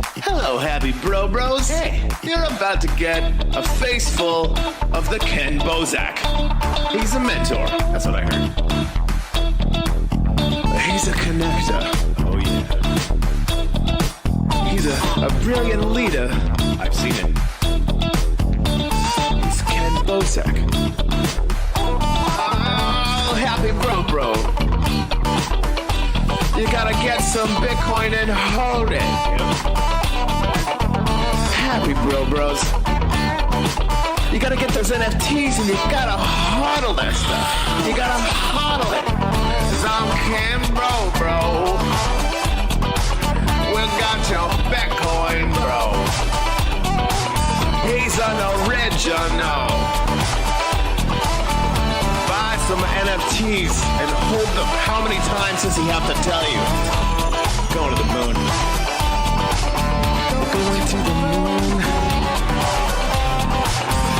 Hello, happy bro bros. Hey, you're about to get a face full of the Ken Bozak. He's a mentor. That's what I heard. He's a connector. Oh, yeah. He's a brilliant leader. I've seen it. He's Ken Bozak. Oh, happy bro. You gotta get some Bitcoin and hold it. Happy bros. You gotta get those NFTs and you gotta hodl that stuff. You gotta hodl it. Cause I'm Ken bro. We got your Bitcoin, bro. He's an original. Buy some NFTs and hold them. How many times does he have to tell you? Going to the moon. Going to the moon.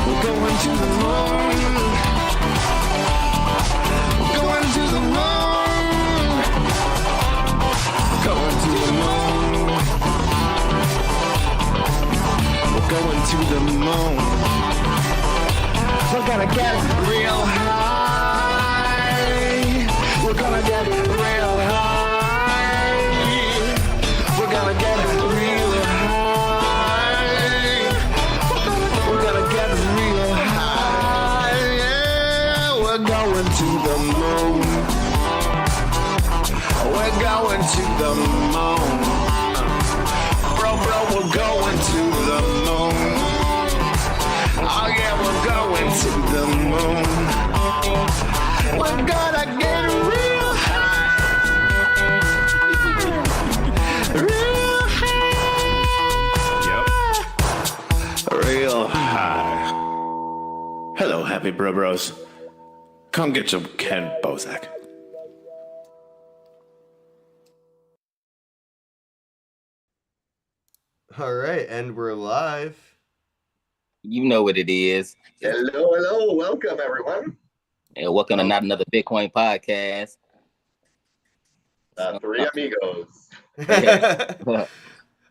We're going to the moon. We're going to the moon. Going to the moon. We're going to the moon. We're gonna get real high. We're gonna get real high. We're gonna get real high. We're gonna get real high. Yeah, we're going to the moon. We're going to the moon. Bro, we're going to the moon. Oh yeah, we're going to the moon. We're gonna get real high. Real high. Yep. Real high. Hello, happy bros. Come get some Ken Bozak. All right, and we're live. You know what it is. Hello. Welcome, everyone. And welcome to Not Another Bitcoin Podcast. Three amigos.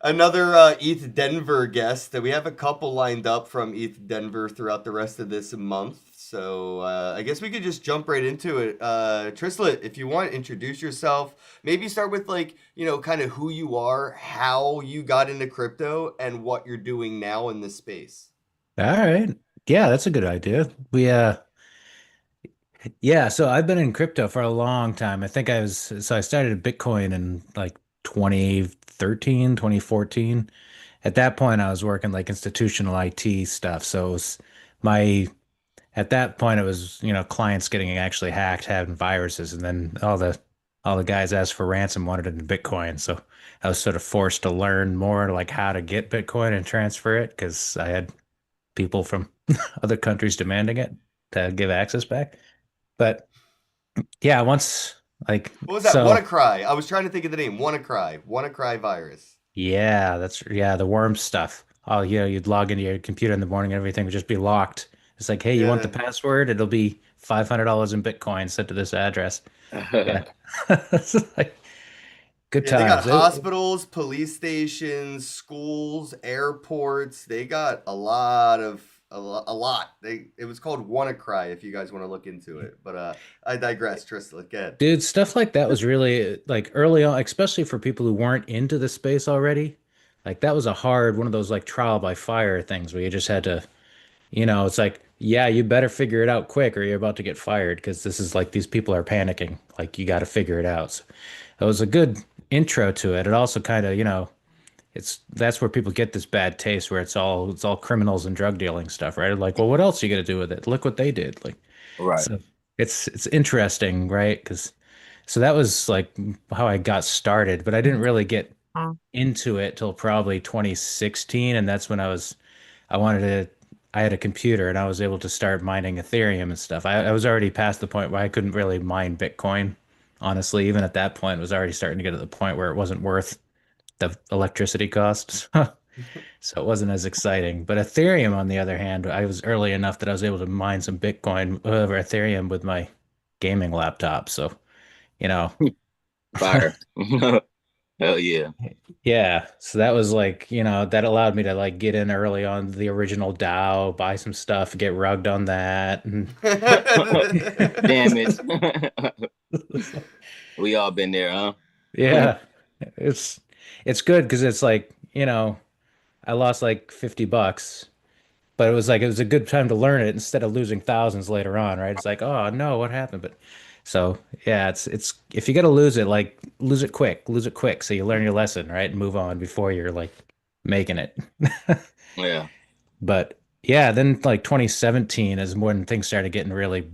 Another ETH Denver guest. We have a couple lined up from ETH Denver throughout the rest of this month. So I guess we could just jump right into it. Trislet, if you want, introduce yourself. Maybe start with kind of who you are, how you got into crypto, and what you're doing now in this space. All right. Yeah, that's a good idea. So I've been in crypto for a long time. I started Bitcoin in like 2013, 2014. At that point, I was working like institutional IT stuff. So at that point, it was, clients getting actually hacked, having viruses, and then all the guys asked for ransom wanted it in Bitcoin. So I was sort of forced to learn more like how to get Bitcoin and transfer it because I had people from other countries demanding it to give access back. But yeah, once what was that? WannaCry. I was trying to think of the name. WannaCry virus. Yeah, the worm stuff. Oh, you'd log into your computer in the morning and everything would just be locked. It's like, hey, you want the password? It'll be $500 in Bitcoin sent to this address. Yeah. It's like good times. They got hospitals, police stations, schools, airports. They got a lot. It was called WannaCry if you guys want to look into it. But I digress, Tristan. Again. Dude, stuff like that was really like early on, especially for people who weren't into the space already. Like that was one of those like trial by fire things where you just had to, it's like, yeah, you better figure it out quick or you're about to get fired because this is like these people are panicking. Like you got to figure it out. So it was a good intro to it. It also kind of, that's where people get this bad taste where it's all criminals and drug dealing stuff, right? Like, well, what else are you gonna do with it? Look what they did. Like, right. So it's interesting, right? So that was like how I got started, but I didn't really get into it till probably 2016, and that's when I had a computer and I was able to start mining Ethereum and stuff. I was already past the point where I couldn't really mine Bitcoin. Honestly, even at that point, it was already starting to get to the point where it wasn't worth the electricity costs. So it wasn't as exciting. But Ethereum, on the other hand, I was early enough that I was able to mine some Bitcoin over Ethereum with my gaming laptop. So, Fire. Hell yeah. Yeah, so that was like, that allowed me to like get in early on the original DAO, buy some stuff, get rugged on that, and Damage. We all been there, huh? yeah, it's it's good because it's like, I lost like $50, but it was a good time to learn it instead of losing thousands later on, right? It's like, oh no, what happened? But so yeah, it's if you got to lose it, like lose it quick, so you learn your lesson, right, and move on before you're like making it. Yeah. But yeah, then like 2017 is when things started getting really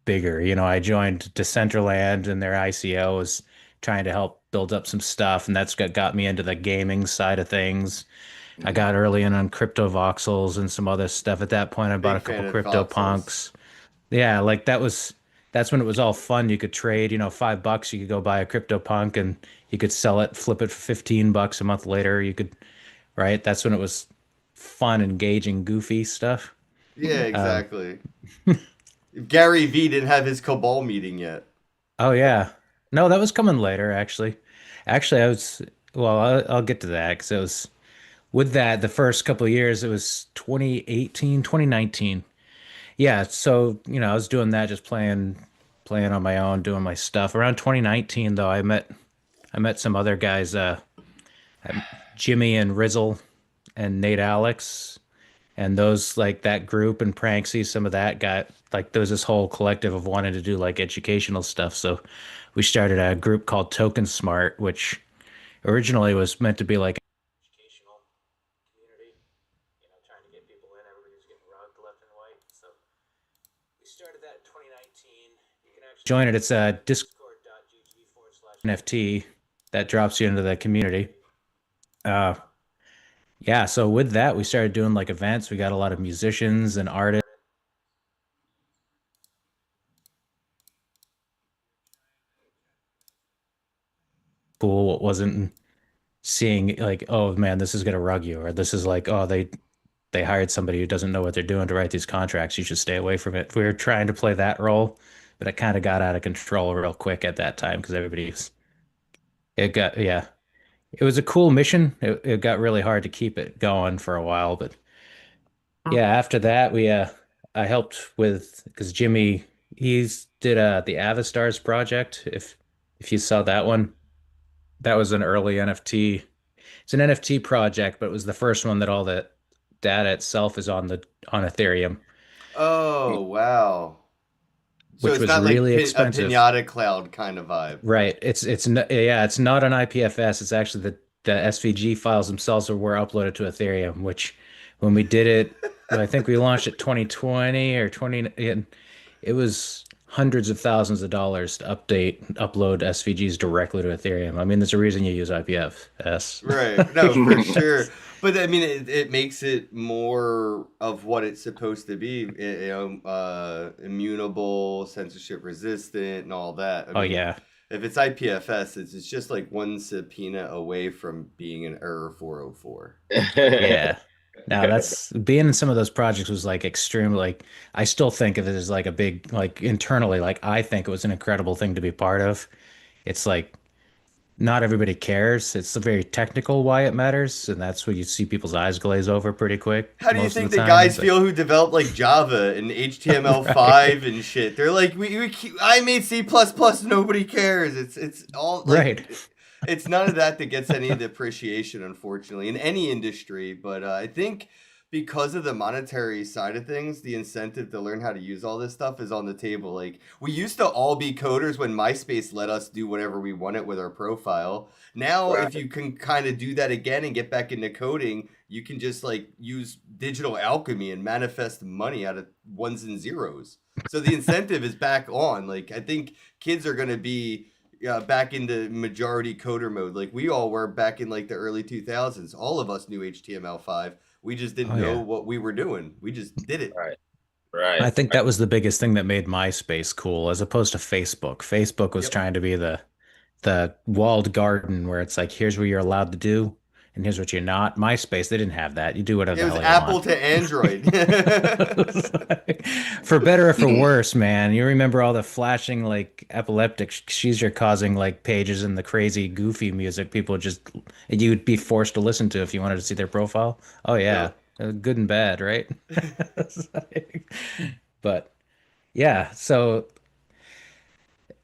bigger. I joined Decentraland and their ICO was trying to help build up some stuff, and that's got me into the gaming side of things. I got early in on crypto voxels and some other stuff. At that point, I bought Big a couple fan of crypto voxels. punks. Yeah, like that's when it was all fun. You could trade, $5, you could go buy a crypto punk and you could sell it, flip it for $15 a month later. You could, right? That's when it was fun, engaging, goofy stuff. Yeah, Uh, exactly. Gary V didn't have his cabal meeting yet. oh yeah. No, that was coming later, actually. Actually, well, I'll get to that because it was with that the first couple of years, it was 2018, 2019. Yeah, so I was doing that, just playing on my own, doing my stuff. Around 2019, though, I met some other guys, Jimmy and Rizzle and Nate Alex, and those like that group and Pranksy. Some of that got like there was this whole collective of wanting to do like educational stuff. So we started a group called Token Smart, which originally was meant to be like educational community, trying to get people in. Everybody's getting rugged left and right. So we started that in 2019. You can actually join it. It's discord.gg/NFT that drops you into the community. Uh, yeah, so with that, we started doing like events. We got a lot of musicians and artists. Cool. What wasn't seeing like, oh man, this is gonna rug you, or this is like, oh, they hired somebody who doesn't know what they're doing to write these contracts. You should stay away from it. We were trying to play that role, but it kind of got out of control real quick at that time because yeah, it was a cool mission. It got really hard to keep it going for a while, but yeah, after that I helped with because Jimmy he's did the Avastars project. If you saw that one, that was an early NFT. It's an NFT project, but it was the first one that all the data itself is on Ethereum, Oh, wow. So which it's was not like really a expensive. Pinata Cloud kind of vibe. Right. Yeah, it's not an IPFS. It's actually the SVG files themselves were uploaded to Ethereum, which when we did it, I think we launched it 2020 or 20 it was hundreds of thousands of dollars to upload SVGs directly to Ethereum. I mean, there's a reason you use IPFS. Right. No, for sure. But I mean, it makes it more of what it's supposed to be, immutable, censorship resistant, and all that. I Oh mean, yeah. if it's IPFS, it's just like one subpoena away from being an error 404. Yeah. Now that's being in some of those projects was like extreme. Like I still think of it as like a big, like internally, like I think it was an incredible thing to be part of. It's like not everybody cares. It's very technical why it matters, and that's where you see people's eyes glaze over pretty quick How do you most of think the the time. guys But feel who developed like Java and HTML5 and shit? They're like, I made C++, nobody cares. It's all like, right. it's none of that that gets any of the appreciation, unfortunately, in any industry. But I think because of the monetary side of things, the incentive to learn how to use all this stuff is on the table. Like, we used to all be coders when MySpace let us do whatever we wanted with our profile. Now, if Right. you can kind of do that again and get back into coding, you can just like use digital alchemy and manifest money out of ones and zeros. So the incentive is back on. Like, I think kids are going to be back into majority coder mode like we all were back in like the early 2000s. All of us knew HTML5. We just didn't Oh know yeah. what we were doing. We just did it. Right. I Right. think that was the biggest thing that made MySpace cool as opposed to Facebook. Facebook was Yep. trying to be the walled garden where it's like here's what you're allowed to do And here's what you're not. MySpace, they didn't have that. You do whatever It the was hell you Apple want. to Android. It's like, for better or for worse, man. You remember all the flashing like epileptic seizure causing like pages and the crazy goofy music people just you'd be forced to listen to if you wanted to see their profile. Oh Yeah. yeah, good and bad, right? It's like- but yeah, so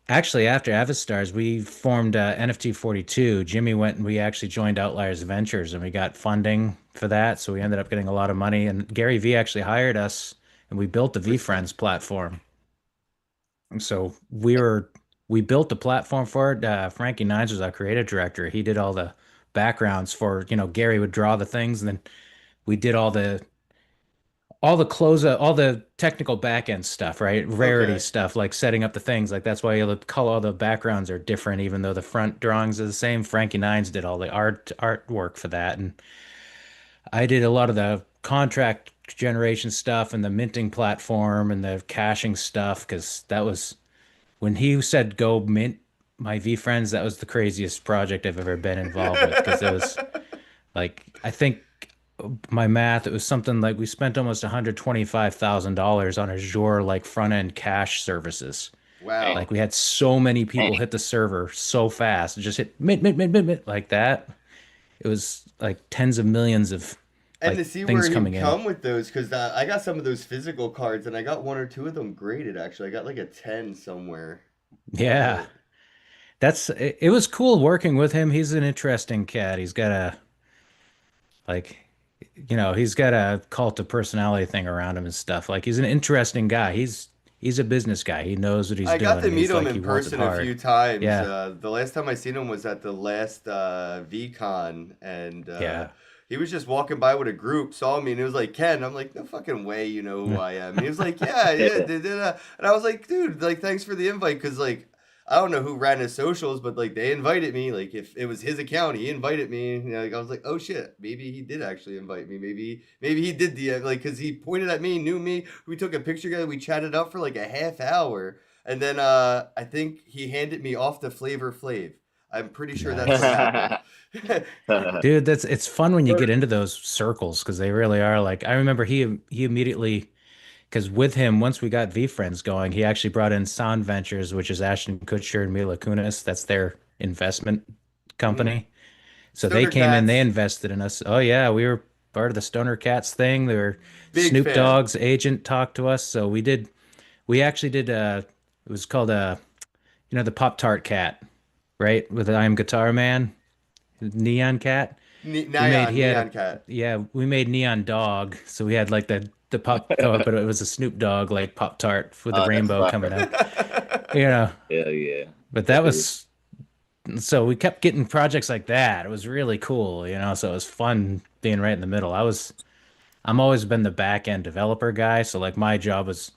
actually after Avastars, we formed NFT 42. Jimmy went and we actually joined Outliers Ventures and we got funding for that. So we ended up getting a lot of money. And Gary Vee actually hired us and we built the Respect. VFriends platform. And so we built the platform for it. Frankie Nines was our creative director. He did all the backgrounds for, Gary would draw the things and then we did all the technical back end stuff, right? Rarity Okay. stuff, like setting up the things. Like that's why the color, all the backgrounds are different, even though the front drawings are the same. Frankie Nines did all the artwork for that, and I did a lot of the contract generation stuff and the minting platform and the caching stuff because that was when he said go mint my VFriends. That was the craziest project I've ever been involved with because it was like I think my math, it was something like we spent almost $125,000 on Azure like front end cache services. Wow. Like we had so many people hit the server so fast, just hit mint, mint, mint, mint, mint like that. It was like tens of millions of And like to see where things you coming in. come with those, because I got some of those physical cards, and I got one or two of them graded. Actually, I got like a 10 somewhere. Yeah, it was cool working with him. He's an interesting cat. He's got a like he's got a cult of personality thing around him and stuff. Like he's an interesting guy. He's a business guy. He knows what he's I got doing to and meet he's him like he in wants it person a few hard. times. Yeah. The last time I seen him was at the last VCon, and Yeah. he was just walking by with a group, saw me, and it was like, Ken. I'm like, no fucking way, you know who I am. And he was like, yeah, yeah. And I was like, dude, like, thanks for the invite, because like, I don't know who ran his socials, but like they invited me. Like if it was his account, he invited me. Like, I was like, oh shit, maybe he did actually invite me. Maybe he did the like because he pointed at me, knew me. We took a picture together. We chatted up for like a half hour, and then I think he handed me off to Flavor Flav. I'm pretty sure that's what happened. Dude, it's fun when you get into those circles because they really are like I remember he immediately because with him once we got VFriends going, he actually brought in Sound Ventures, which is Ashton Kutcher and Mila Kunis. That's their investment Mhm. company. So they Stoner came in, they Cats, invested in us. Oh yeah, we were part of the Stoner Cats thing. They were big Snoop fan. Dogg's agent talked to us. So we actually did it was called the Pop Tart Cat, right? With the I Am Guitar Man, Neon Cat. We made he had Neon Cat. yeah, we made Neon Dog. So we had like the pop but it was a Snoop Dogg like Pop Tart with the Oh, that's rainbow coming fire. out. You know, Hell yeah. but that was so we kept getting projects like that. It was really cool. So it was fun being right in the middle. I'm always been the back end developer guy, so like my job was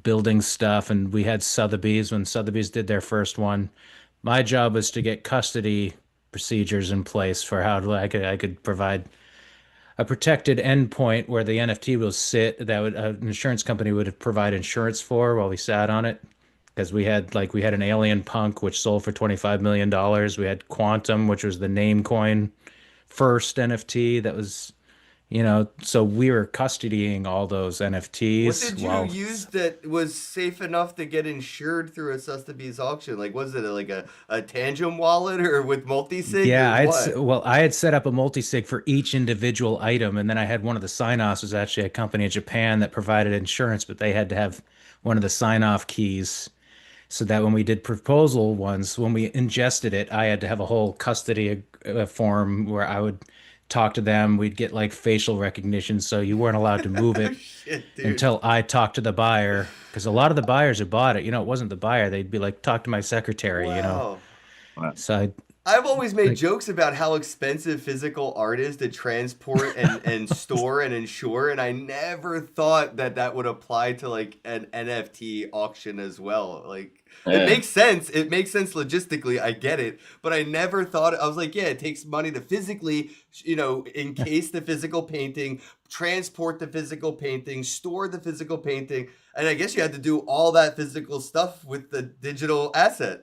building stuff and we had Sotheby's when Sotheby's did their first one. My job was to get custody procedures in place for how I could provide a protected endpoint where the NFT will sit that would an insurance company would provide insurance for while we sat on it. Because we had an Alien Punk which sold for $25 million. We had Quantum, which was the name coin first NFT that was, so we were custodying all those What NFTs did you while use that was safe enough to get insured through a Sotheby's auction? Like, was it like a Tangent wallet or with multi-sig yeah, or what? I had set up a multi-sig for each individual item, and then I had one of the sign-offs was actually a company in Japan that provided insurance, but they had to have one of the sign-off keys so that when we did proposal ones, when we ingested it, I had to have a whole custody form where I would talk to them. We'd get like facial recognition, so you weren't allowed to move Oh it shit, dude. until I talked to the buyer. Because a lot of the buyers who bought it, it wasn't the buyer. They'd be like, talk to my secretary. Wow. So I've always made like, jokes about how expensive physical art is to transport and store and insure, and I never thought that would apply to like an NFT auction as well. Like it Yeah. makes sense. It makes sense logistically. I get it, but I never thought. I was like, yeah, it takes money to physically, encase the physical painting, transport the physical painting, store the physical painting, and I guess you had to do all that physical stuff with the digital asset.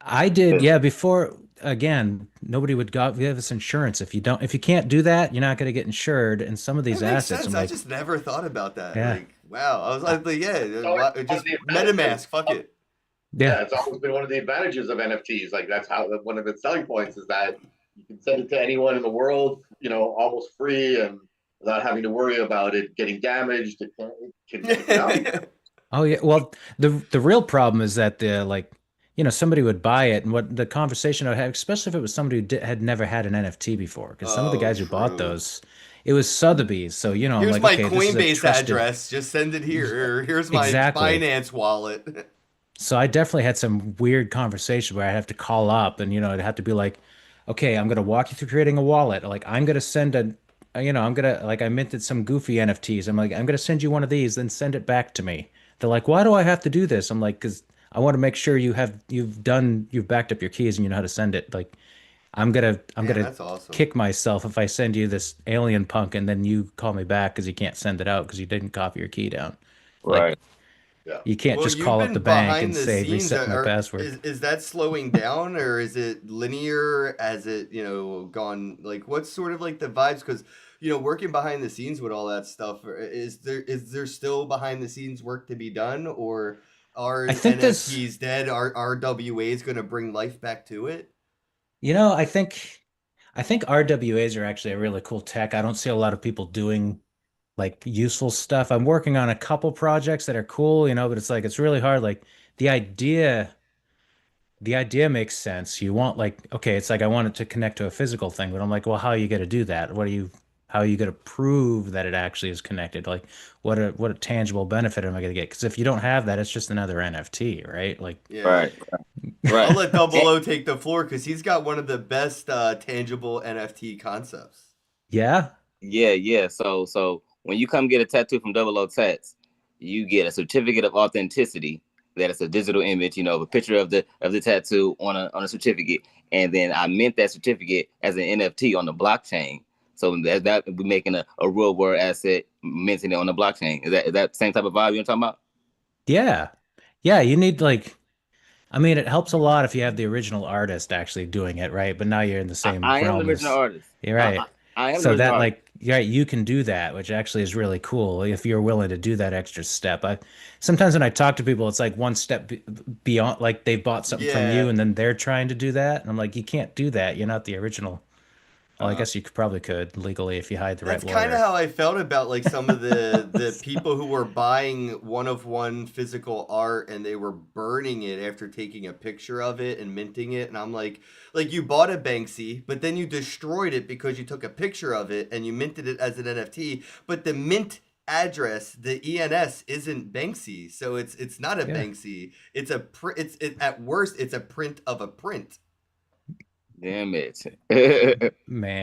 I did, yeah, before again, nobody would go we have this insurance. If you can't do that, you're not going to get insured. And some of That these makes assets, sense. I'm I like, just never thought about that. yeah, Like, wow. I was like, yeah, It's one just of the advantages. MetaMask, fuck it. Yeah, yeah, it's always been one of the advantages of NFTs. Like that's how one of its selling points is that you can send it to anyone in the world, almost free and without having to worry about it getting damaged. It can take it out. oh yeah. Well, the real problem is that the like, somebody would buy it, and what the conversation I would have, especially if it was somebody who had never had an NFT before, because some of the Oh, guys who bought true. those, it was Sotheby's. So, I'm Here's like, my okay, this is a Coinbase trusted. address. Just send it here. Or here's my Exactly. Binance wallet. So I definitely had some weird conversation where I'd have to call up and, it'd have to be like, okay, I'm going to walk you through creating a wallet. Like, I'm going to send I'm going to, like, I minted some goofy NFTs. I'm like, I'm going to send you one of these, then send it back to me. They're like, why do I have to do this? I'm like, because I want to make sure you've backed up your keys and you know how to send it. Like, I'm Man, gonna that's awesome. kick myself if I send you this alien punk and then you call me back because you can't send it out because you didn't copy your key down. Like, Right. Yeah. you can't Well, just you've call up been the bank behind and the say scenes. reset my password. Is that slowing down or is it linear? Has it, gone like what's sort of like the vibes? Because, working behind the scenes with all that stuff, is there still behind the scenes work to be done, or are I think this, NFTs dead? Are RWAs going to bring life back to it? I think RWAs are actually a really cool tech. I don't see a lot of people doing like useful stuff. I'm working on a couple projects that are cool, but it's like it's really hard. Like the idea, the idea makes sense. You want like, okay, it's like I want it to connect to a physical thing, but I'm like, well, how are you going to do that? How are you going to prove that it actually is connected? Like, what a tangible benefit am I going to get? Because if you don't have that, it's just another NFT, right? Like, Yeah. Right. Right. I'll let Double O take the floor because he's got one of the best tangible NFT concepts. yeah, Yeah, yeah. So when you come get a tattoo from Double O Tats, you get a certificate of authenticity that is a digital image, a picture of the tattoo on a certificate, and then I mint that certificate as an NFT on the blockchain. So that we're making a real world asset, minting it on the blockchain. Is that the same type of vibe you're talking about? yeah, yeah. You need like, I mean, it helps a lot if you have the original artist actually doing it, right? But now you're in the same I am the realm original as, artist. you're I, right. I am the So original that artist. like, yeah, you can do that, which actually is really cool if you're willing to do that extra step. I sometimes when I talk to people, it's like one step beyond, like they've bought something from Yeah. you and then they're trying to do that. And I'm like, you can't do that. You're not the original. Well, I Uh, guess you probably could legally if you hired the right That's kind of lawyer. how I felt about like some of the people who were buying one of one physical art and they were burning it after taking a picture of it and minting it, and I'm like you bought a Banksy but then you destroyed it because you took a picture of it and you minted it as an NFT, but the mint address, the ENS, isn't Banksy, so it's not a Yeah. Banksy. It's a at worst it's a print of a print. Damn it.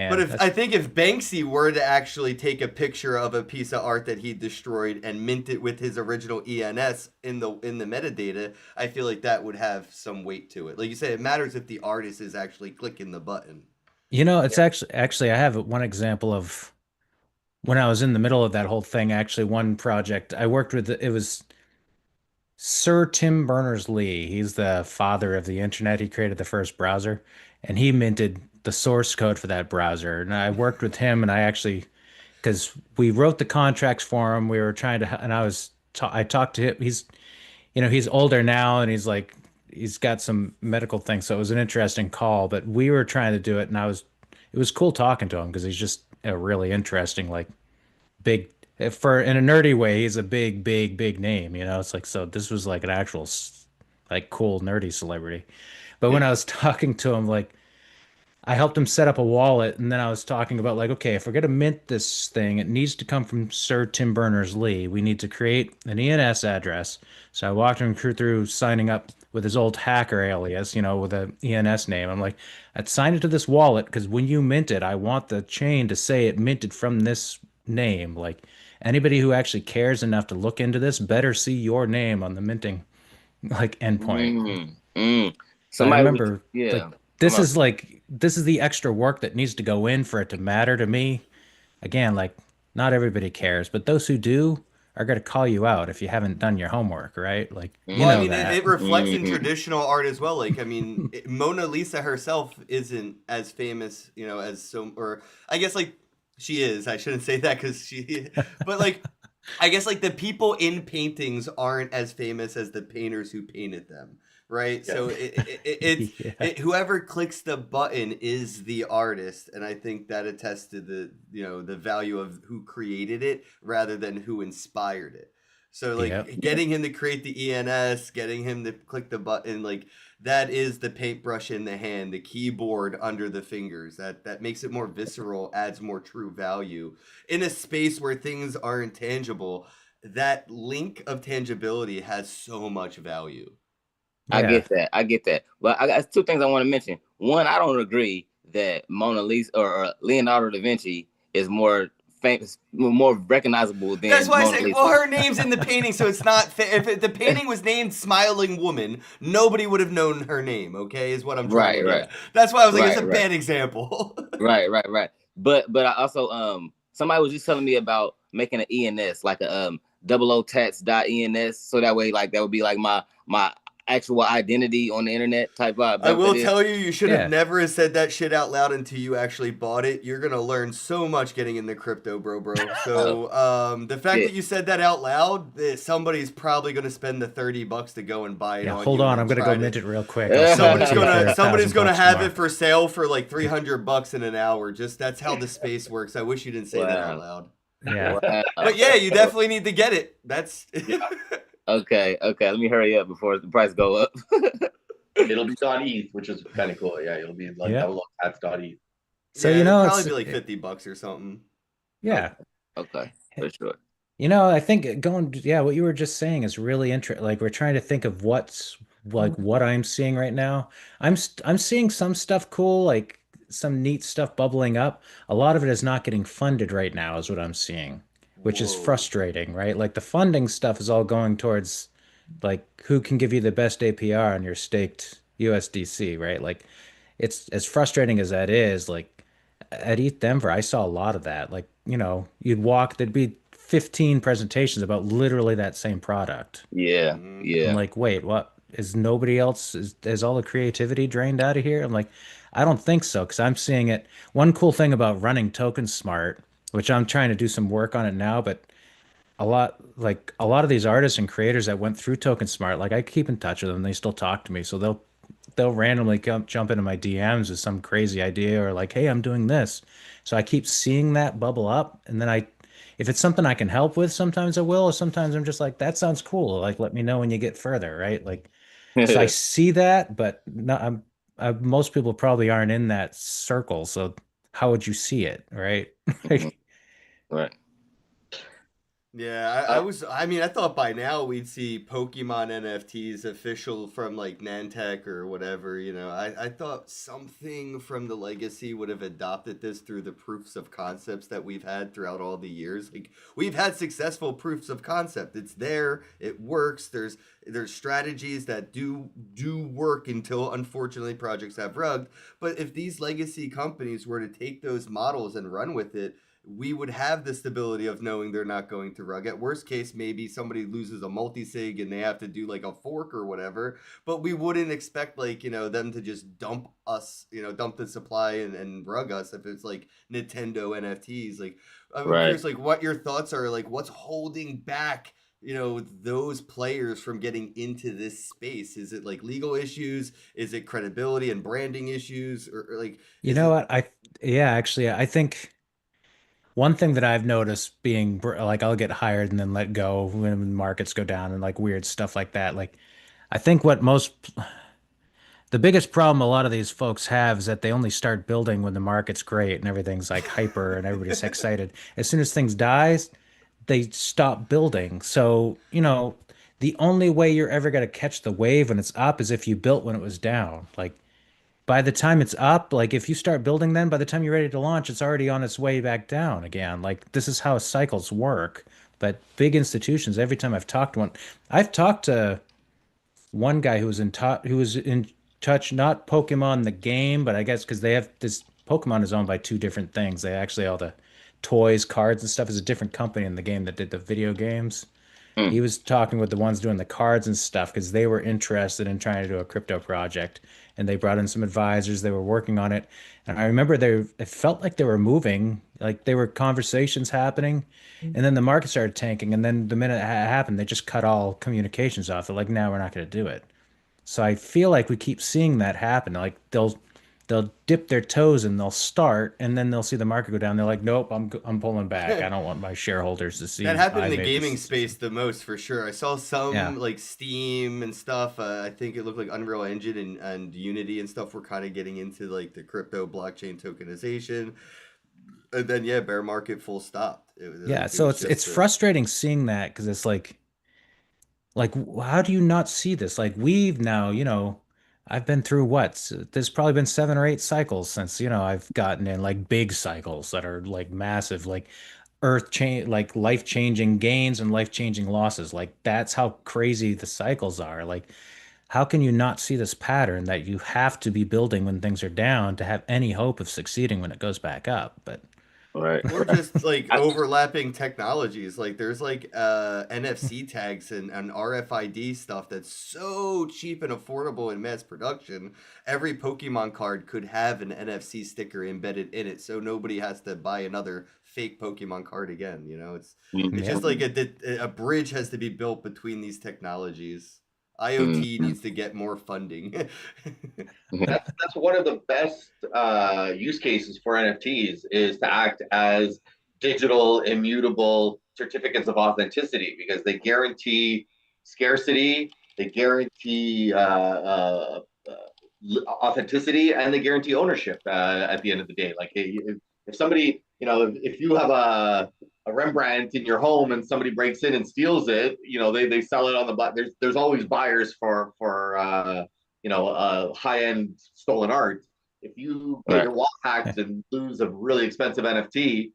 But Man, if that's I think if Banksy were to actually take a picture of a piece of art that he destroyed and mint it with his original ENS in the metadata, I feel like that would have some weight to it. Like you said, it matters if the artist is actually clicking the button. it's actually I have one example of when I was in the middle of that whole thing. Actually, one project I worked with, it was Sir Tim Berners-Lee. He's the father of the internet. He created the first browser, and he minted the source code for that browser. And I worked with him, and I actually, because we wrote the contracts for him, we were trying to, and I talked to him. He's older now, and he's got some medical things, so it was an interesting call. But we were trying to do it, and it was cool talking to him because he's just a really interesting, like big for in a nerdy way, he's a big, big, big name. It's like so. This was like an actual like cool nerdy celebrity. But when I was talking to him, like I helped him set up a wallet, and then I was talking about like, okay, if we're gonna mint this thing, it needs to come from Sir Tim Berners-Lee. We need to create an ENS address. So I walked him through signing up with his old hacker alias, with a ENS name. I'm like, I'd sign it to this wallet because when you mint it, I want the chain to say it minted from this name. Like anybody who actually cares enough to look into this better see your name on the minting like endpoint. Mm, mm. I Somebody was, remember like yeah. Come this is the extra work that needs to go in for it to matter to me. Again, like not everybody cares, but those who do are going to call you out if you haven't done your homework, right? Like, you Well, I know mean, it that. reflects in Mhm. traditional art as well. Like, I mean, Mona Lisa herself isn't as famous, you know, as some, or I guess like she is. I shouldn't say that because she, but like, I guess like the people in paintings aren't as famous as the painters who painted them, right? Yeah. So it's Yeah. whoever clicks the button is the artist, and I think that attests to the, you know, the value of who created it rather than who inspired it. So Yep. like getting him to create the ENS, getting him to click the button, like that is the paintbrush in the hand, the keyboard under the fingers. That makes it more visceral, adds more true value in a space where things aren't tangible. That link of tangibility has so much value. I Yeah. get that. I get that. But I got two things I want to mention. One, I don't agree that Mona Lisa or Leonardo da Vinci is more famous, more recognizable That's than why I Mona say, Lisa. well, her name's in the painting, so it's not. If the painting was named "Smiling Woman," nobody would have known her name. Okay, is what I'm trying to Right, get right, at. That's why I was like, it's right, a right, bad example. right. But I also somebody was just telling me about making an ENS like a double O tats.ens, so that way like that would be like my actual identity on the internet type vibe. Is I that what will that is? tell you, you should have Yeah. never have said that shit out loud until you actually bought it. You're gonna learn so much getting into crypto, bro. So, the fact Yeah. that you said that out loud, somebody's probably gonna spend the $30 to go and buy it Yeah. on Hold you on. and I'm going to try go to. mint it real quick. I'll sell it Somebody's to you for gonna a somebody's thousand gonna bucks have tomorrow. it for sale for like $300 in an hour. Just that's how the space works. I wish you didn't say that out Wow. loud. Yeah. Wow. But yeah, you definitely need to get it. That's Yeah. Okay. Let me hurry up before the price go up. It'll be .eth, which is kind of cool. Yeah, it'll be like Yeah. double tats .eth. So, yeah, you it'd know, probably it's, be like $50 or something. yeah. Okay, for sure. You know, I think going, yeah, what you were just saying is really interesting. Like we're trying to think of what's like what I'm seeing right now. I'm seeing some stuff cool, like some neat stuff bubbling up. A lot of it is not getting funded right now, is what I'm seeing, which is Whoa. frustrating, right? Like the funding stuff is all going towards like who can give you the best APR on your staked USDC, right? Like it's as frustrating as that is, like at ETH Denver, I saw a lot of that. Like, you know, you'd walk, there'd be 15 presentations about literally that same product. Yeah, Mhm. I'm yeah. like, wait, what? Is nobody else, is all the creativity drained out of here? I'm like, I don't think so, because I'm seeing it. One cool thing about running Token Smart, which I'm trying to do some work on it now, but a lot of these artists and creators that went through Token Smart, like I keep in touch with them, they still talk to me, so they'll randomly jump into my DMs with some crazy idea or like, hey, I'm doing this. So I keep seeing that bubble up, and then if it's something I can help with, sometimes I will, or sometimes I'm just like, that sounds cool. Like, let me know when you get further, right? Like, so I see that, but no, most people probably aren't in that circle. So how would you see it, right? Mhm. Right. Yeah, Uh, I mean, I thought by now we'd see Pokemon NFTs official from like Nantech or whatever, you know. I thought something from the legacy would have adopted this through the proofs of concepts that we've had throughout all the years. Like we've had successful proofs of concept. It's there, it works. There's strategies that do work until unfortunately projects have rugged. But if these legacy companies were to take those models and run with it, we would have the stability of knowing they're not going to rug. At worst case, maybe somebody loses a multi-sig and they have to do like a fork or whatever, but we wouldn't expect like, you know, them to just dump us, you know, dump the supply and rug us if it's like Nintendo NFTs. Like, I'm Right. curious, like what your thoughts are, like what's holding back, you know, those players from getting into this space? Is it like legal issues? Is it credibility and branding issues? Or like, You is know it, what? Yeah, actually, I think one thing that I've noticed being like I'll get hired and then let go when markets go down and like weird stuff like that. Like I think the biggest problem a lot of these folks have is that they only start building when the market's great and everything's like hyper and everybody's excited. As soon as things dies, they stop building. So, you know, the only way you're ever going to catch the wave when it's up is if you built when it was down. Like by the time it's up, like if you start building then, by the time you're ready to launch, it's already on its way back down again. Like this is how cycles work. But big institutions, every time I've talked to one guy who was in touch, not Pokemon the game, but I guess because they have this Pokemon is owned by two different things. They actually all the toys, cards, and stuff. Is a different company in the game that did the video games. Mm. He was talking with the ones doing the cards and stuff because they were interested in trying to do a crypto project, and they brought in some advisors. They were working on it, and I remember it felt like they were moving, like there were conversations happening, and then the market started tanking, and then the minute it happened, they just cut all communications off. They're like, "No, we're not going to do it." So I feel like we keep seeing that happen. Like they'll dip their toes and they'll start, and then they'll see the market go down. They're like, "Nope, I'm pulling back. I don't want my shareholders to see That happened I in the made gaming this space the most for sure. I saw some Yeah. like Steam and stuff. I think it looked like Unreal Engine and Unity and stuff were kind of getting into like the crypto blockchain tokenization. And then yeah, bear market full stop. Yeah, so it's frustrating seeing that because it's how do you not see this? Like we've now, I've been through there's probably been 7 or 8 cycles since, I've gotten in like big cycles that are like massive, like like life-changing gains and life-changing losses. Like that's how crazy the cycles are. Like how can you not see this pattern that you have to be building when things are down to have any hope of succeeding when it goes back up? But Right. Or just like I- overlapping technologies. Like there's like NFC tags and RFID stuff that's so cheap and affordable in mass production. Every Pokemon card could have an NFC sticker embedded in it, so nobody has to buy another fake Pokemon card again. It's Mhm. it's Yeah. just like a bridge has to be built between these technologies. IoT needs to get more funding. That's one of the best use cases for NFTs is to act as digital immutable certificates of authenticity because they guarantee scarcity, they guarantee authenticity, and they guarantee ownership at the end of the day. Like if somebody, if you have a Rembrandt in your home and somebody breaks in and steals it, they sell it on the black. There's always buyers for high end stolen art. If you get Right. your wallet hacked and lose a really expensive NFT,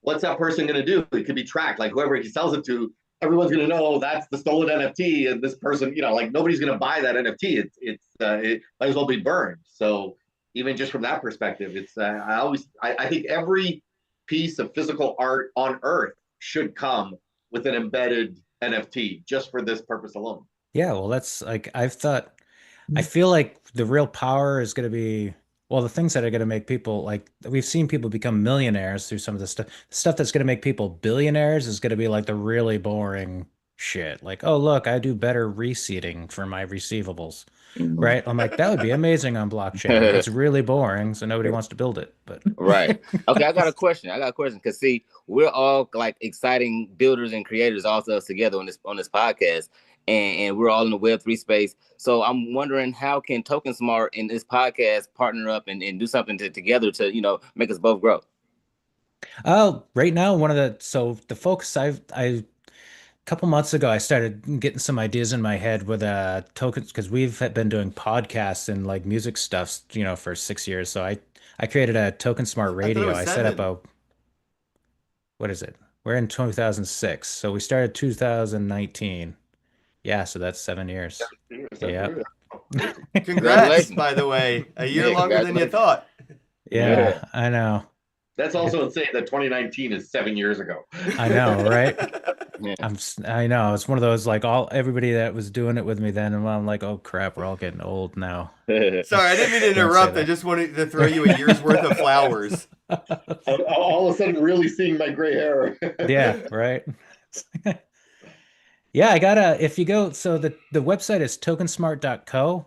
what's that person going to do? It could be tracked. Like whoever he sells it to, everyone's going to know that's the stolen NFT, and this person, like nobody's going to buy that NFT. It might as well be burned. So even just from that perspective, it's I think every piece of physical art on Earth should come with an embedded NFT just for this purpose alone. yeah, well, that's like I feel like the real power is going to be, well, the things that are going to make people like we've seen people become millionaires through some of the stuff. The stuff that's going to make people billionaires is going to be like the really boring shit. Like, oh, look, I do better reseeding for my receivables, Mhm. right? I'm like, that would be amazing on blockchain. It's really boring, so nobody wants to build it. But Right. Okay, I got a question. Because see, we're all like exciting builders and creators, all of us together on this podcast, and we're all in the Web3 space. So I'm wondering, how can Token Smart and this podcast partner up and do something together to make us both grow? oh, right now, the focus I a couple months ago, I started getting some ideas in my head with tokens because we've been doing podcasts and like music stuff, for 6 years. So I created a Token Smart it Radio. was I set up 7. what is it? We're in 2006, so we started 2019. Yeah, so that's 7 years. Yeah. Congrats, Congratulations. by the way. A year Yeah, longer than you congratulations. thought. Yeah, I know. That's also insane that 2019 is 7 years ago. I know, right? Yeah. I know. It's one of those like everybody that was doing it with me then, and I'm like, oh crap, we're all getting old now. Sorry, I didn't mean to Don't say interrupt. I that. just wanted to throw you a year's worth of flowers. All of a sudden, really seeing my gray hair. Yeah, right. Yeah, if you go, so the website is tokensmart.co.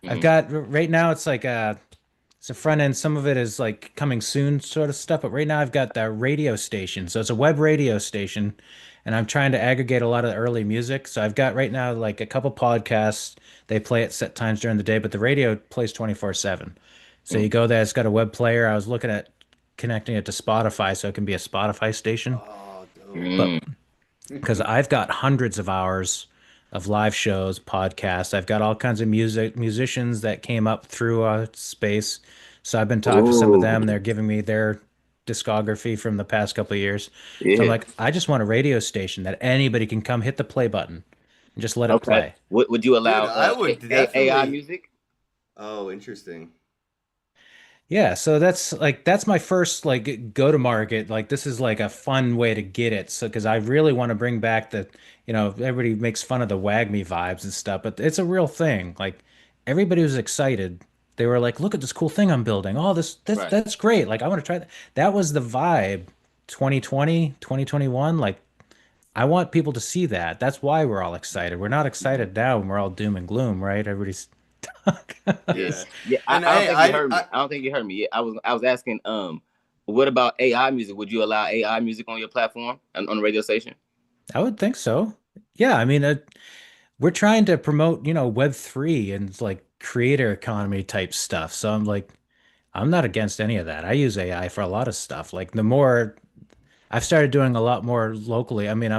I've Mhm. got right now it's like it's a front end. Some of it is like coming soon sort of stuff, but right now I've got the radio station. So it's a web radio station, and I'm trying to aggregate a lot of the early music. So I've got right now like a couple podcasts. They play at set times during the day, but the radio plays 24/7. So you go there, it's got a web player. I was looking at connecting it to Spotify so it can be a Spotify station. Oh, dope. Mm. Because I've got hundreds of hours of live shows, podcasts. I've got all kinds of musicians that came up through space. So I've been talking to some of them. Ooh. They're giving me their discography from the past couple of years. So Yeah. I'm like, I just want a radio station that anybody can come hit the play button and just let it Okay. play. Would you allow Dude, I would AI definitely- music? Oh, interesting. Yeah, so that's my first like go to market. Like this is like a fun way to get it. So because I really want to bring back the, everybody makes fun of the WAGMI vibes and stuff, but it's a real thing. Like everybody was excited. They were like, "Look at this cool thing I'm building. Oh, this Right. that's great. Like I want to try that." That was the vibe 2020, 2021. Like I want people to see that. That's why we're all excited. We're not excited now when we're all doom and gloom, right? Everybody's Yeah. Yeah. Yeah. And I don't think you heard me. I I don't think you heard me. Yeah, I was asking, what about AI music? Would you allow AI music on your platform on the radio station? I would think so. Yeah, I mean, we're trying to promote, Web3 and like creator economy type stuff. So I'm like, I'm not against any of that. I use AI for a lot of stuff. Like the more I've started doing a lot more locally. I mean,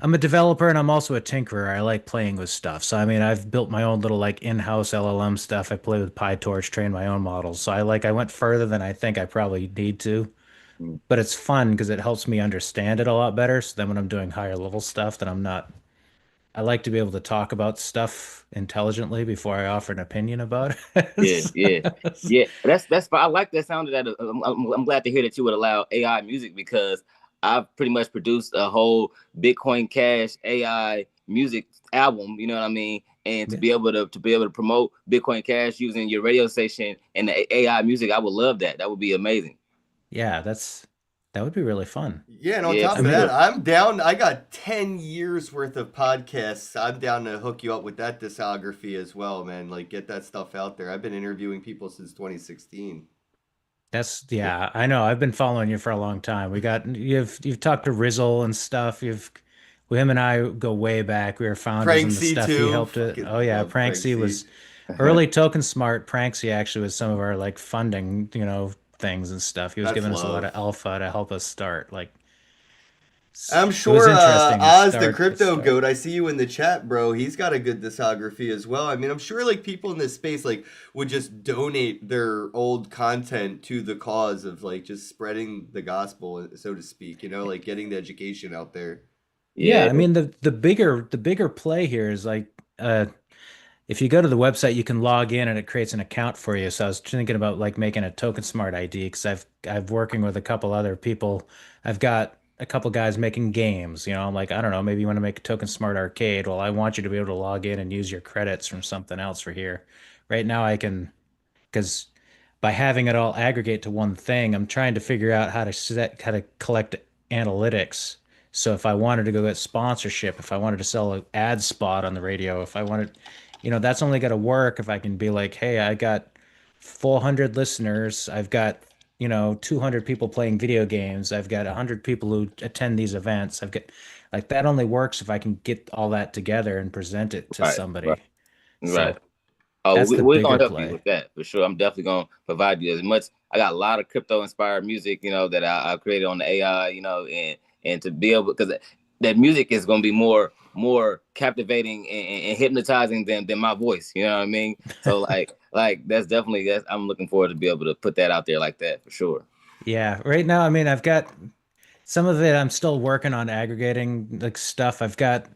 I'm a developer and I'm also a tinkerer. I like playing with stuff. So I mean, I've built my own little like in-house LLM stuff. I play with PyTorch, train my own models. So I went further than I think I probably need to. Mm. But it's fun because it helps me understand it a lot better. So then when I'm doing higher level stuff, then I'm not I like to be able to talk about stuff intelligently before I offer an opinion about Yeah, yeah, it. yeah. That's fine. I like that sound of that. I'm glad to hear that you would allow AI music because I've pretty much produced a whole Bitcoin Cash AI music album. You know what I mean? And to Yeah, be able to promote Bitcoin Cash using your radio station and the AI music, I would love that. That would be amazing. yeah, that would be really fun. Yeah, and on Yeah, top I for of mean, that, sure. I'm down. I got 10 years worth of podcasts. I'm down to hook you up with that discography as well, man. Like, get that stuff out there. I've been interviewing people since 2016. yeah, I know. I've been following you for a long time. You've talked to Rizzle and stuff. Him and I go way back. We were founders Prank in the C stuff he too. helped it. Fucking Oh yeah, love Prank Pranksy C. was early Token Smart. Pranksy actually was some of our like funding, things and stuff. He was That's giving us a lot love. of alpha to help us start. Like I'm it was sure interesting to Oz the start crypto start. goat. I see you in the chat, bro. He's got a good discography as well. I mean, I'm sure like people in this space like would just donate their old content to the cause of like just spreading the gospel, so to speak. Like getting the education out there. Yeah, Yeah, I mean the bigger play here is like if you go to the website you can log in and it creates an account for you. So I was thinking about like making a Token Smart ID because I've working with a couple other people. I've got a couple guys making games, I'm like, I don't know, maybe you want to make a Token Smart arcade. Well, I want you to be able to log in and use your credits from something else for here. Right now I can because by having it all aggregate to one thing, I'm trying to figure out how to collect analytics. So if I wanted to go get sponsorship, if I wanted to sell an ad spot on the radio, if I wanted, that's only got to work if I can be like, hey, I got 400 listeners, I've got 200 people playing video games, I've got 100 people who attend these events, I've got like that only works if I can get all that together and present it to right, right, somebody. right. So Oh, that's the we're bigger gonna help you play. with that for sure. I'm definitely gonna provide you as much. I got a lot of crypto inspired music, that I created on the AI, and to be able because that music is gonna be more captivating and hypnotizing than my voice. You know what I mean? So like that's I'm looking forward to be able to put that out there like that for sure. Yeah, right now, I mean, I've got some of it. I'm still working on aggregating like stuff. I've got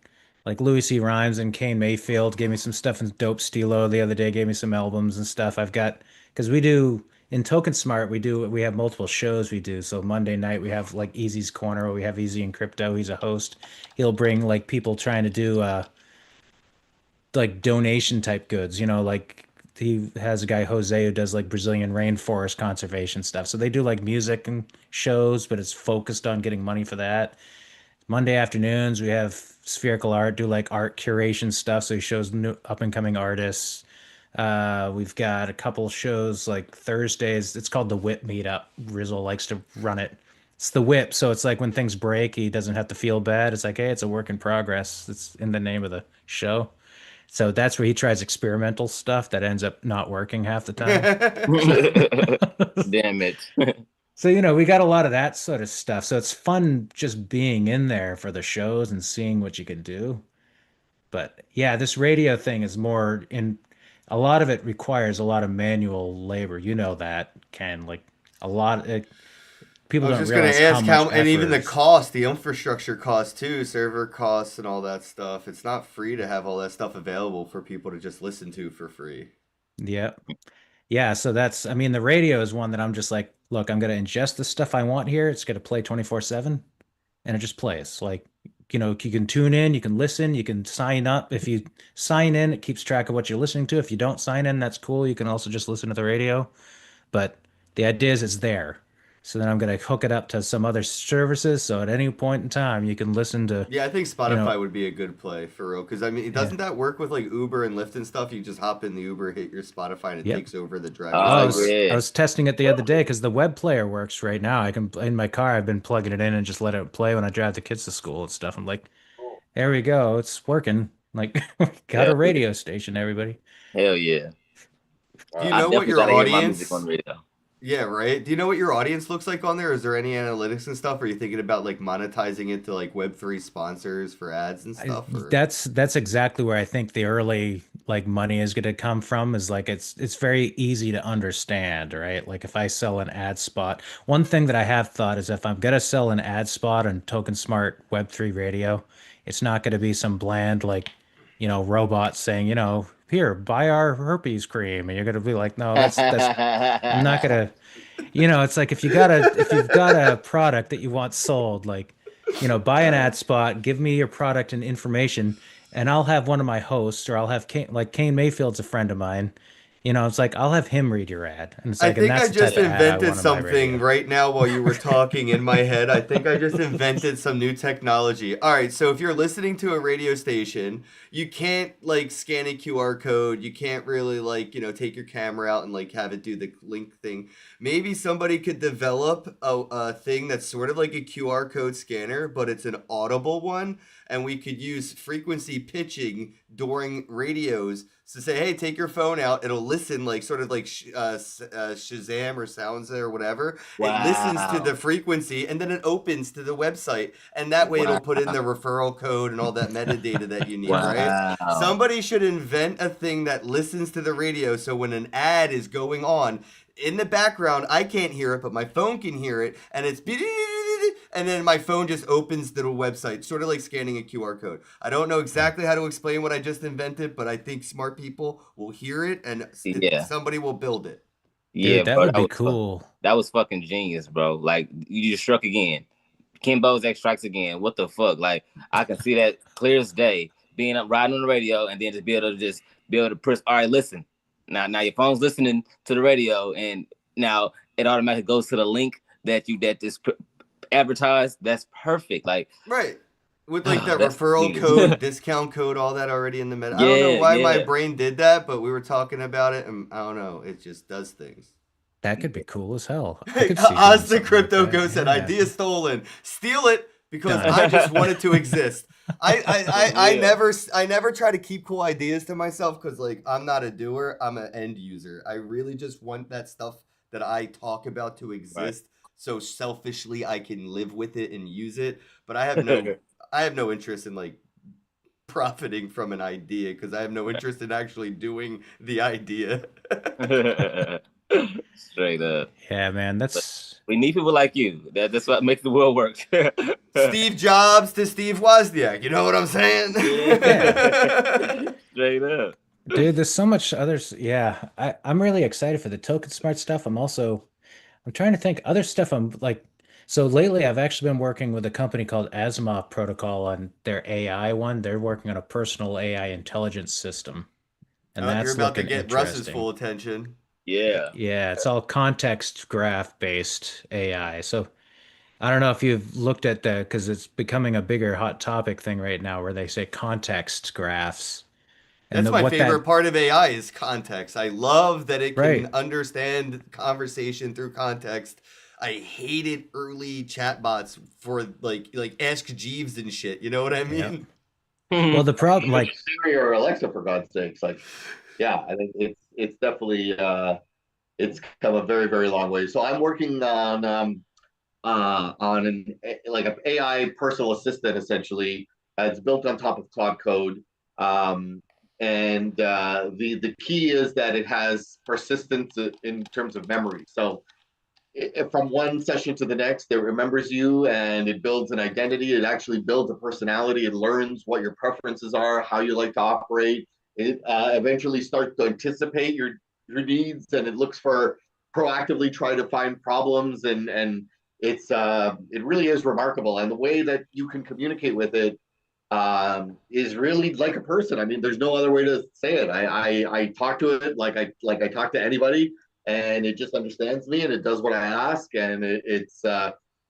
like Louis C. Rhymes and Kane Mayfield gave me some stuff in Dope Stilo the other day, gave me some albums and stuff. I've got because we do in Token Smart, we have multiple shows we do. So Monday night we have like Easy's Corner where we have Easy and Crypto. He's a host. He'll bring like people trying to do like donation type goods, like he has a guy Jose who does like Brazilian rainforest conservation stuff. So they do like music and shows, but it's focused on getting money for that. Monday afternoons we have Spherical Art do like art curation stuff, so he shows new up and coming artists. We've got a couple shows like Thursdays. It's called the Whip Meetup. Rizzle likes to run it. It's the whip, so it's like when things break, he doesn't have to feel bad. It's like, hey, it's a work in progress. It's in the name of the show. So that's where he tries experimental stuff that ends up not working half the time. Damn it. So, we got a lot of that sort of stuff. So it's fun just being in there for the shows and seeing what you can do. But yeah, this radio thing is more in a lot of it requires a lot of manual labor. You know that, Ken. Like a lot I people was don't just gonna realize how ask much how, and even effort the is. cost, the infrastructure cost too, server costs and all that stuff. It's not free to have all that stuff available for people to just listen to for free. Yeah. Yeah, so that's, I mean, the radio is one that I'm just like, look, I'm going to ingest the stuff I want here. It's going to play 24/7 and it just plays. Like, you can tune in, you can listen, you can sign up. If you sign in, it keeps track of what you're listening to. If you don't sign in, that's cool. You can also just listen to the radio. But the idea is it's there. So then I'm going to hook it up to some other services. So at any point in time, you can listen to, Yeah, I think you know, Spotify would be a good play for real. Because I mean, yeah. doesn't that work with like Uber and Lyft and stuff? You just hop in the Uber, hit your Spotify, and it Yep. takes over the driving. Oh, Oh It's like, yeah. I was testing it the other day because the web player works right now. I can in my car. I've been plugging it in and just let it play when I drive the kids to school and stuff. I'm like, there we go, it's working. Like, we got a Hell yeah. radio station, everybody. Hell yeah. do you I know what definitely your gotta hear my music on audience? the radio. Yeah, right. Do you know what your audience looks like on there? Is there any analytics and stuff? Are you thinking about like monetizing it to like Web3 sponsors for ads and stuff? Or That's exactly where I think the early like money is going to come from. Is like it's very easy to understand, right? Like if I sell an ad spot, one thing that I have thought is if I'm going to sell an ad spot on Token Smart Web3 radio, it's not going to be some bland like robot saying here buy our herpes cream, and you're going to be like, no, that's I'm not gonna, it's like if you've got a product that you want sold, like, buy an ad spot, give me your product and information, and I'll have one of my hosts, or I'll have Kane Mayfield's a friend of mine. It's like I'll have him read your ad, and it's I like, and think I that's the type just of ad I invented want on my something radio. right now while you were talking in my head. I think I just invented some new technology. All right, so if you're listening to a radio station, you can't like scan a QR code. You can't really like, take your camera out and like have it do the link thing. Maybe somebody could develop a thing that's sort of like a QR code scanner, but it's an audible one. And we could use frequency pitching during radios to say, hey, take your phone out. It'll listen like sort of like Shazam or Soundza or whatever. It listens to Wow. the frequency and then it opens to the website. And that way it'll Wow. put in the referral code and all that metadata that you need, right? Wow. Somebody should invent a thing that listens to the radio so when an ad is going on, in the background, I can't hear it, but my phone can hear it, and it's and then my phone just opens the website, sort of like scanning a QR code. I don't know exactly how to explain what I just invented, but I think smart people will hear it and Yeah. somebody will build it. Yeah, Dude, that bro. would be cool. That was fucking genius, bro. Like you just struck again. Ken Bozak strikes again. What the fuck? Like I can see that clear as day. Being up riding on the radio and then just be able to press. All right, listen. Now your phone's listening to the radio, and now it automatically goes to the link that this advertised. That's perfect. Like Right. With like that that's referral genius. code, discount code, all that already in the meta. I don't know Yeah, why my yeah. brain did that, but we were talking about it and I don't know. It just does things. That could be cool as hell. I Hey, could see doing Oz the something like Crypto that. Ghost said, Yeah. idea stolen. Steal it because Done. I just want it to exist. I Yeah. never try to keep cool ideas to myself because like I'm not a doer, I'm an end user. I really just want that stuff that I talk about to exist. So selfishly I can live with it and use it. But I have no interest in like profiting from an idea because I have no interest in actually doing the idea. Straight up. Yeah, man, that's We need people like you. That's what makes the world work. Steve Jobs to Steve Wozniak. You know what I'm saying? Straight up. dude. There's so much others. Yeah, I'm really excited for the Token Smart stuff. I'm trying to think other stuff. I'm like, so lately I've actually been working with a company called Asimov Protocol on their AI one. They're working on a personal AI intelligence system, and You're that's about to looking get Russ's interesting. full attention. Yeah. Yeah, it's all context graph based AI. So I don't know if you've looked at the, because it's becoming a bigger hot topic thing right now where they say context graphs. And That's my what favorite that, part of AI is context. I love that it can right. understand conversation through context. I hated early chatbots for like Ask Jeeves and shit. You know what I mean? Well, the problem, like, Siri or Alexa, for God's sakes. Like, yeah, I think it's definitely it's come a very, very long way. So I'm working on like an AI personal assistant essentially. It's built on top of Claude Code. And the key is that it has persistence in terms of memory. So from one session to the next, it remembers you and it builds an identity. It actually builds a personality. It learns what your preferences are, how you like to operate. It eventually starts to anticipate user needs, and it looks for proactively try to find problems, and it really is remarkable. And the way that you can communicate with it is really like a person. I mean, there's no other way to say it. I talk to it like I talk to anybody, and it just understands me and it does what I ask, and it's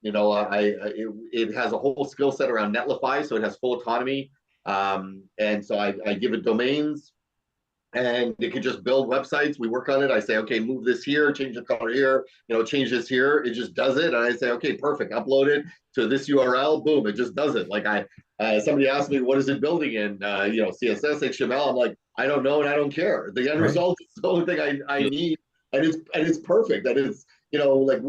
it has a whole skill set around Netlify, so it has full autonomy. And so I give it domains, and it can just build websites. We work on it. I say, okay, move this here, change the color here, change this here. It just does it. And I say, okay, perfect. Upload it to this URL. Boom, it just does it. Like somebody asked me, what is it building in? CSS, HTML. I'm like, I don't know, and I don't care. The end result is the only thing I need, and it's perfect. And it's like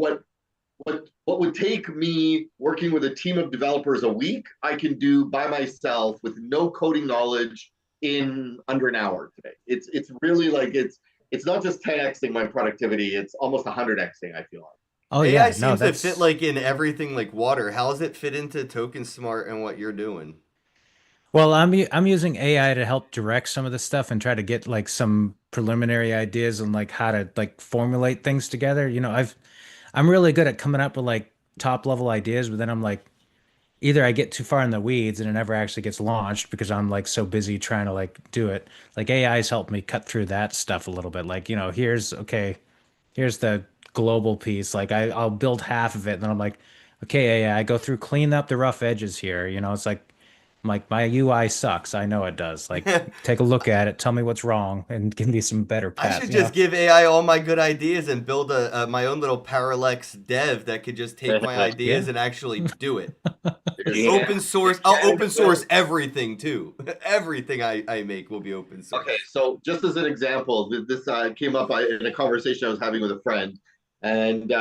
what would take me working with a team of developers a week, I can do by myself with no coding knowledge in under an hour today. It's really like it's not just 10xing my productivity, it's almost 100xing, I feel like. Oh AI yeah, seems to fit like in everything like water. How does it fit into Token Smart and what you're doing? Well, I'm using AI to help direct some of the stuff and try to get like some preliminary ideas on like how to like formulate things together. I'm really good at coming up with like top level ideas, but then I'm like, either I get too far in the weeds and it never actually gets launched because I'm like so busy trying to like do it. Like AI's helped me cut through that stuff a little bit. Like, here's the global piece. Like I'll build half of it and then I'm like, okay, AI, go through, clean up the rough edges here. It's like, I'm like, my UI sucks. I know it does. Like, take a look at it, tell me what's wrong, and give me some better I paths. should just give AI all my good ideas and build my own little Parallax dev that could just take my ideas and actually do it. Open source. I'll open source everything too. Everything I make will be open source. Okay, so just as an example, this came up in a conversation I was having with a friend, and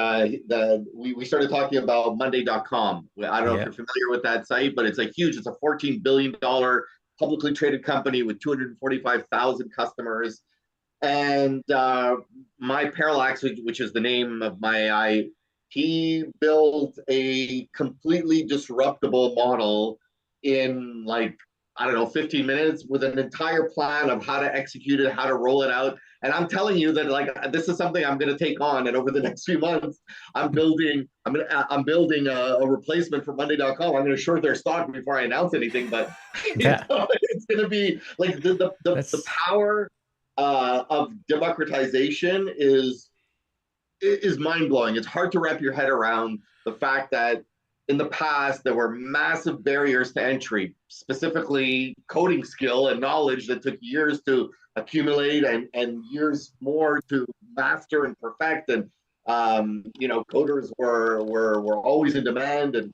we started talking about Monday.com. I don't know if you're familiar with that site, but it's it's a $14 billion publicly traded company with 245,000 customers. And my Parallax, which is the name of my AI, he built a completely disruptible model in like, I don't know, 15 minutes with an entire plan of how to execute it, how to roll it out. And I'm telling you that like this is something I'm going to take on, and over the next few months, I'm building a replacement for Monday.com. I'm going to short their stock before I announce anything, but it's going to be like the power of democratization is mind blowing. It's hard to wrap your head around the fact that in the past, there were massive barriers to entry, specifically coding skill and knowledge that took years to accumulate and years more to master and perfect. And coders were always in demand.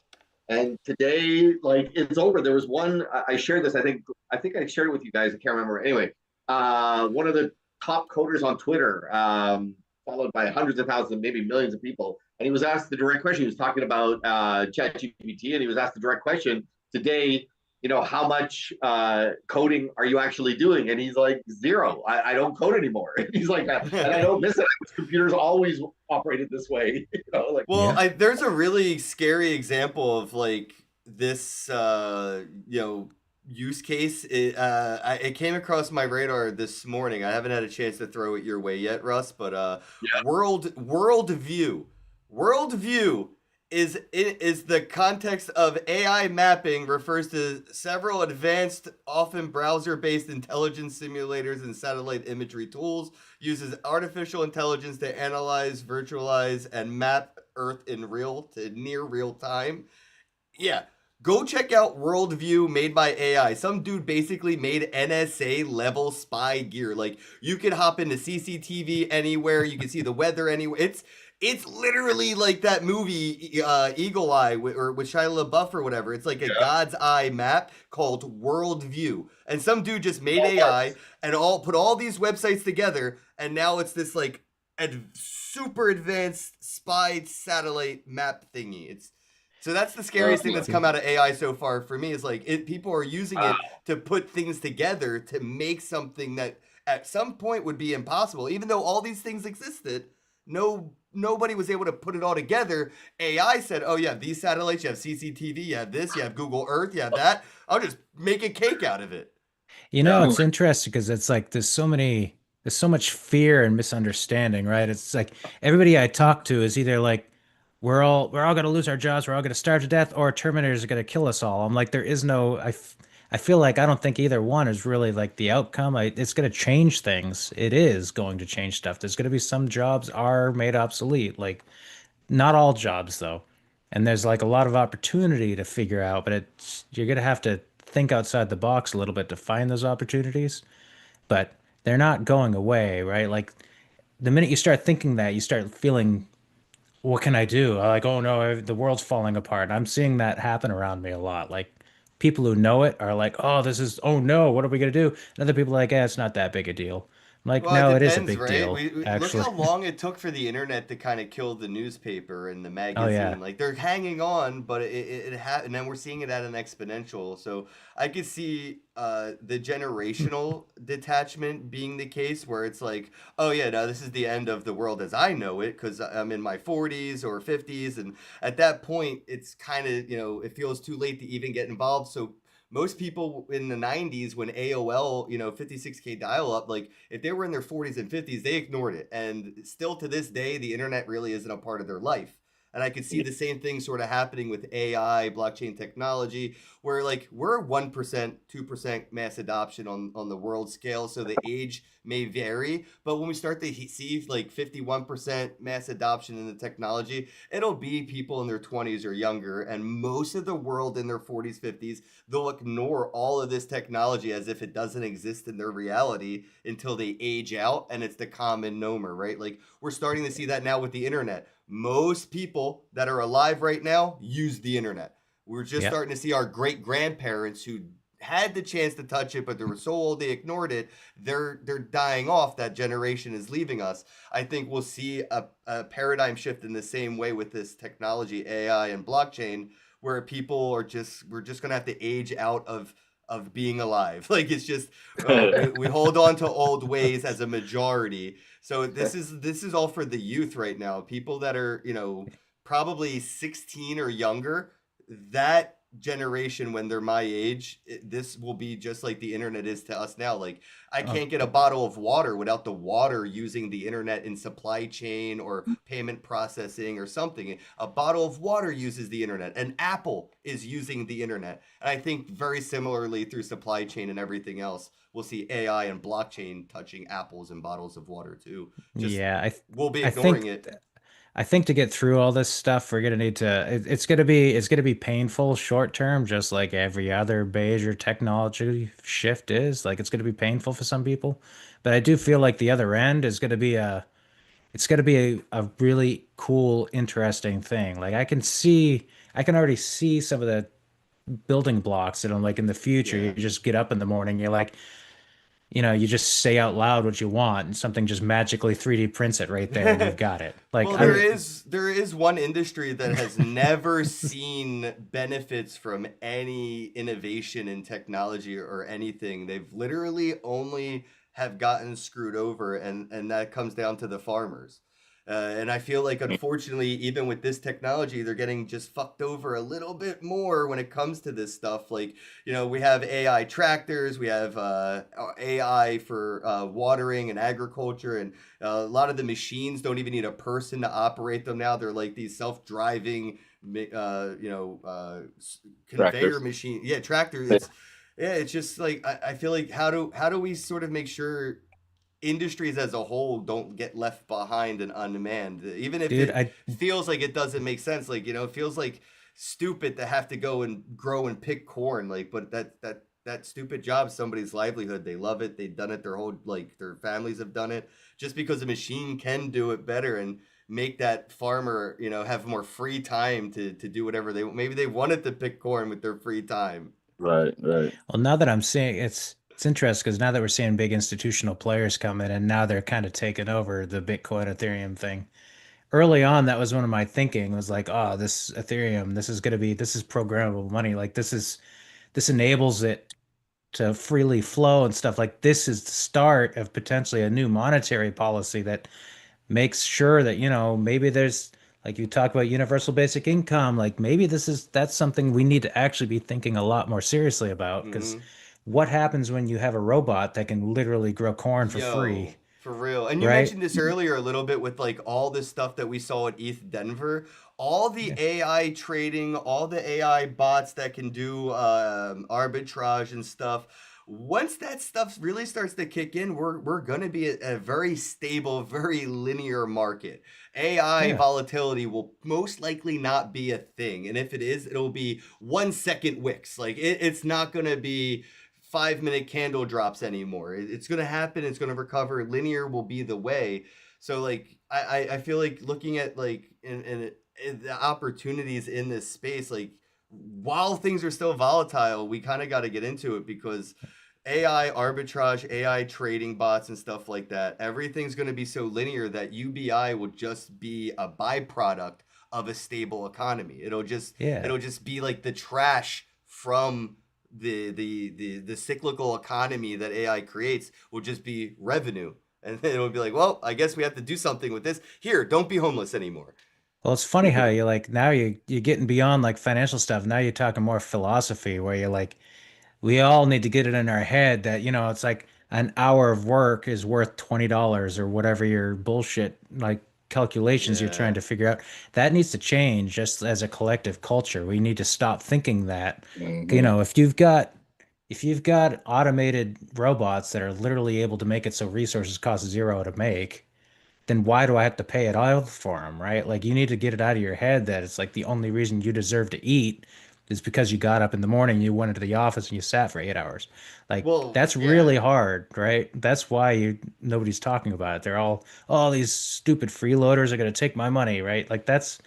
And today, like, it's over. There was one I shared this. I think I shared it with you guys. I can't remember. Anyway, one of the top coders on Twitter, followed by hundreds of thousands, maybe millions of people. And he was asked the direct question. He was talking about ChatGPT, and he was asked the direct question today, how much coding are you actually doing? And he's like, zero. I don't code anymore. He's like, and I don't miss it. Computers always operated this way. There's a really scary example of like this, use case. It came across my radar this morning. I haven't had a chance to throw it your way yet, Russ, but Worldview is the context of AI mapping, refers to several advanced, often browser-based intelligence simulators and satellite imagery tools, uses artificial intelligence to analyze, virtualize, and map Earth in near real time. Yeah. Go check out Worldview, made by AI. Some dude basically made NSA level spy gear. Like, you can hop into CCTV anywhere. You can see the weather anywhere. It's literally like that movie Eagle Eye with Shia LaBeouf or whatever. It's like a God's Eye map called Worldview. And some dude just made AI and put all these websites together, and now it's this like super advanced spy satellite map thingy. So that's the scariest thing that's come out of AI so far for me, is like people are using it to put things together to make something that at some point would be impossible. Even though all these things existed, nobody was able to put it all together. AI said, oh yeah, these satellites, you have CCTV, you have this, you have Google Earth, you have that. I'll just make a cake out of it. It's interesting because it's like there's so many there's so much fear and misunderstanding, right? It's like everybody I talk to is either like, we're all gonna lose our jobs, we're all gonna starve to death, or Terminators are gonna kill us all. I'm like, there is no, I feel like I don't think either one is really like the outcome. It's gonna change things. It is going to change stuff. There's gonna be some jobs are made obsolete, like not all jobs though. And there's like a lot of opportunity to figure out, but it's you're gonna have to think outside the box a little bit to find those opportunities, but they're not going away, right? Like the minute you start thinking that, you start feeling, what can I do? Like, oh no, the world's falling apart. I'm seeing that happen around me a lot. Like people who know it are like, oh, oh no, what are we gonna do? And other people are like, it's not that big a deal. I'm like, Well, it no, it is a depends, big right? deal, We look actually. how long it took for the internet to kind of kill the newspaper and the Oh yeah. magazine. Like they're hanging on, but and then we're seeing it at an exponential. So I could see the generational detachment being the case where it's like, oh yeah, no, this is the end of the world as I know it because I'm in my 40s or 50s, and at that point, it's kind of it feels too late to even get involved. So most people in the 90s when AOL, 56K dial up, like if they were in their 40s and 50s, they ignored it. And still to this day, the internet really isn't a part of their life. And I could see the same thing sort of happening with AI, blockchain technology, where like we're 1%, 2% mass adoption on the world scale. So the age may vary. But when we start to see like 51% mass adoption in the technology, it'll be people in their 20s or younger. And most of the world in their 40s, 50s, they'll ignore all of this technology as if it doesn't exist in their reality until they age out and it's the common nomer, right? Like we're starting to see that now with the internet. Most people that are alive right now use the internet. We're just Yep. starting to see our great grandparents who had the chance to touch it, but they were so old they ignored it. They're dying off. That generation is leaving us. I think we'll see a paradigm shift in the same way with this technology, AI and blockchain, where people are just we're just gonna have to age out of being alive. Like it's just we hold on to old ways as a majority. So this is all for the youth right now. People that are probably 16 or younger. That generation when they're my age, this will be just like the internet is to us now. Like I Oh, can't get a bottle of water without the water using the internet in supply chain or payment processing or something. A bottle of water uses the internet. An apple is using the internet. And I think very similarly through supply chain and everything else, we'll see AI and blockchain touching apples and bottles of water too. Just yeah. we'll be I ignoring think it. I think to get through all this stuff, we're gonna need to. It's gonna be painful short term, just like every other major technology shift is. Like it's gonna be painful for some people, but I do feel like the other end is gonna be a really cool, interesting thing. Like I can already see some of the building blocks that I'm like in the future. You Yeah. just get up in the morning, you're like, you just say out loud what you want, and something just magically 3D prints it right there, and you've got it. Like Well, there I'm is one industry that has never seen benefits from any innovation in technology or anything. They've literally only have gotten screwed over, and that comes down to the farmers. And I feel like, unfortunately, even with this technology, they're getting just fucked over a little bit more when it comes to this stuff. Like, we have AI tractors, we have AI for watering and agriculture, and a lot of the machines don't even need a person to operate them now. They're like these self-driving, conveyor Tractors. machine. Yeah, tractor. It's just like I feel like how do we sort of make sure industries as a whole don't get left behind and unmanned, even if dude, it I feels like it doesn't make sense. Like it feels like stupid to have to go and grow and pick corn. Like, but that stupid job, somebody's livelihood. They love it. They've done it their whole like their families have done it. Just because a machine can do it better and make that farmer have more free time to do whatever maybe they wanted to pick corn with their free time. Right, right. well, now that I'm seeing it's interesting because now that we're seeing big institutional players come in, and now they're kind of taking over the Bitcoin Ethereum thing. Early on, that was one of my thinking was like, oh, this Ethereum, this is programmable money. Like this enables it to freely flow and stuff. Like this is the start of potentially a new monetary policy that makes sure that, maybe there's, like you talk about universal basic income, like maybe that's something we need to actually be thinking a lot more seriously about, because Hmm. what happens when you have a robot that can literally grow corn for Yo, free? For real. And you right? mentioned this earlier a little bit with like all this stuff that we saw at ETH Denver. All the Yeah. AI trading, all the AI bots that can do arbitrage and stuff. Once that stuff really starts to kick in, we're gonna be a very stable, very linear market. AI Yeah. volatility will most likely not be a thing, and if it is, it'll be 1 second wicks. Like it's not gonna be 5 minute candle drops anymore. It's gonna happen. It's gonna recover. Linear will be the way. So like I feel like looking at like in the opportunities in this space, like while things are still volatile, we kind of got to get into it because AI arbitrage, AI trading bots and stuff like that, everything's going to be so linear that UBI will just be a byproduct of a stable economy. Yeah. It'll just be like the trash from the cyclical economy that AI creates will just be revenue. And then it'll be like, well, I guess we have to do something with this. Here, don't be homeless anymore. Well, it's funny how you like now you're getting beyond like financial stuff. Now you're talking more philosophy where you're like, we all need to get it in our head that, it's like an hour of work is worth $20 or whatever your bullshit like calculations you're trying Yeah. to figure out. That needs to change just as a collective culture. We need to stop thinking that. Mhm. If you've got automated robots that are literally able to make it so resources cost zero to make, then why do I have to pay it all for them, right? Like you need to get it out of your head that it's like the only reason you deserve to eat is because you got up in the morning, you went into the office and you sat for 8 hours. Like Well, that's yeah. really hard, right? That's why nobody's talking about it. They're all these stupid freeloaders are going to take my money, right? Like that's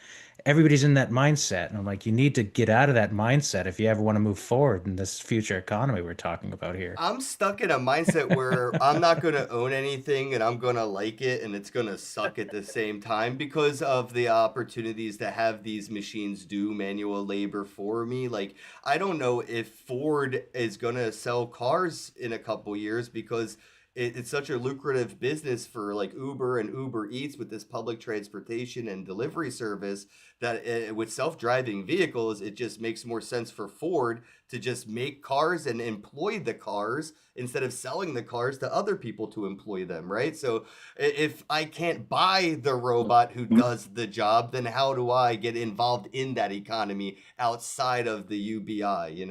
everybody's in that mindset. And I'm like, you need to get out of that mindset if you ever want to move forward in this future economy we're talking about here. I'm stuck in a mindset where I'm not going to own anything and I'm going to like it and it's going to suck at the same time because of the opportunities to have these machines do manual labor for me. Like, I don't know if Ford is going to sell cars in a couple years because it's such a lucrative business for like Uber and Uber Eats with this public transportation and delivery service that with self-driving vehicles, it just makes more sense for Ford to just make cars and employ the cars instead of selling the cars to other people to employ them, right? So if I can't buy the robot who does the job, then how do I get involved in that economy outside of the UBI?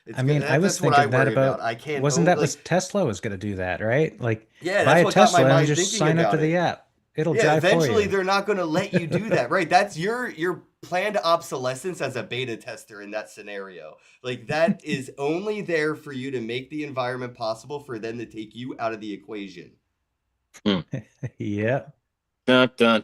It's I good. mean, I was That's what I thinking that worry about. about, I can't wasn't own that like was Tesla was going to do that, right? Like yeah, buy that's a what got my Tesla and mind just thinking sign up to about the it. app. It'll Yeah, drive for eventually you. they're not going to let you do that, right? That's your planned obsolescence as a beta tester in that scenario. Like that is only there for you to make the environment possible for them to take you out of the equation. Yeah, Dun, dun,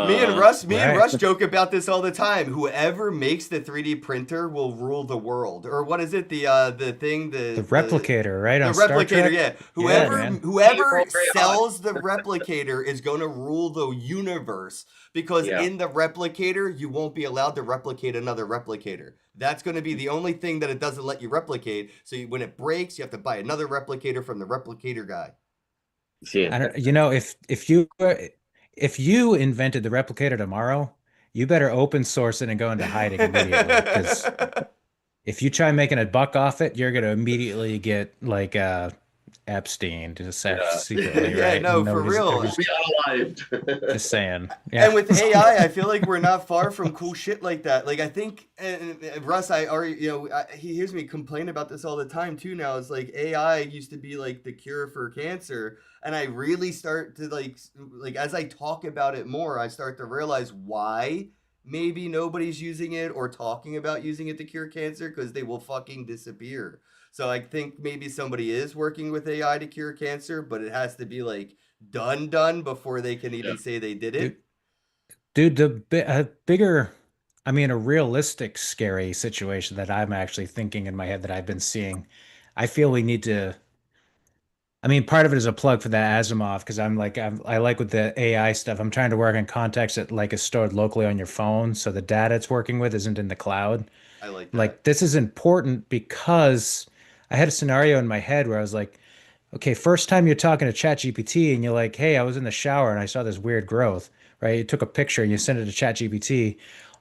Me and dun. Russ, me and right. Russ joke about this all the time. Whoever makes the 3D printer will rule the world. Or what is it? The thing The the replicator, right, the on Star replicator, Trek? yeah. Yeah, Whoever man. You whoever roll very hot. sells the replicator is going to rule the universe because Yeah. in the replicator you won't be allowed to replicate another replicator. That's going to be the only thing that it doesn't let you replicate. So when it breaks, you have to buy another replicator from the replicator guy. Shit. I don't, if you invented the replicator tomorrow, you better open source it and go into hiding immediately. Because if you try making a buck off it, you're gonna immediately get like Epstein to Yeah. secretly, Yeah, right? no, And for real. We'll be just saying. Yeah. And with AI, I feel like we're not far from cool shit like that. Like I think Russ, I already, he hears me complain about this all the time too. Now it's like AI used to be like the cure for cancer, and I really start to like as I talk about it more, I start to realize why maybe nobody's using it or talking about using it to cure cancer because they will fucking disappear. So I think maybe somebody is working with AI to cure cancer, but it has to be like done before they can Yeah. even say they did Dude, it. dude, bigger, I mean, a realistic, scary situation that I'm actually thinking in my head that I've been seeing. I feel we need to. I mean, part of it is a plug for that Asimov because I like with the AI stuff. I'm trying to work on context that like is stored locally on your phone, so the data it's working with isn't in the cloud. I like that. Like this is important because I had a scenario in my head where I was like, okay, first time you're talking to ChatGPT and you're like, hey, I was in the shower and I saw this weird growth, right? You took a picture and you sent it to ChatGPT.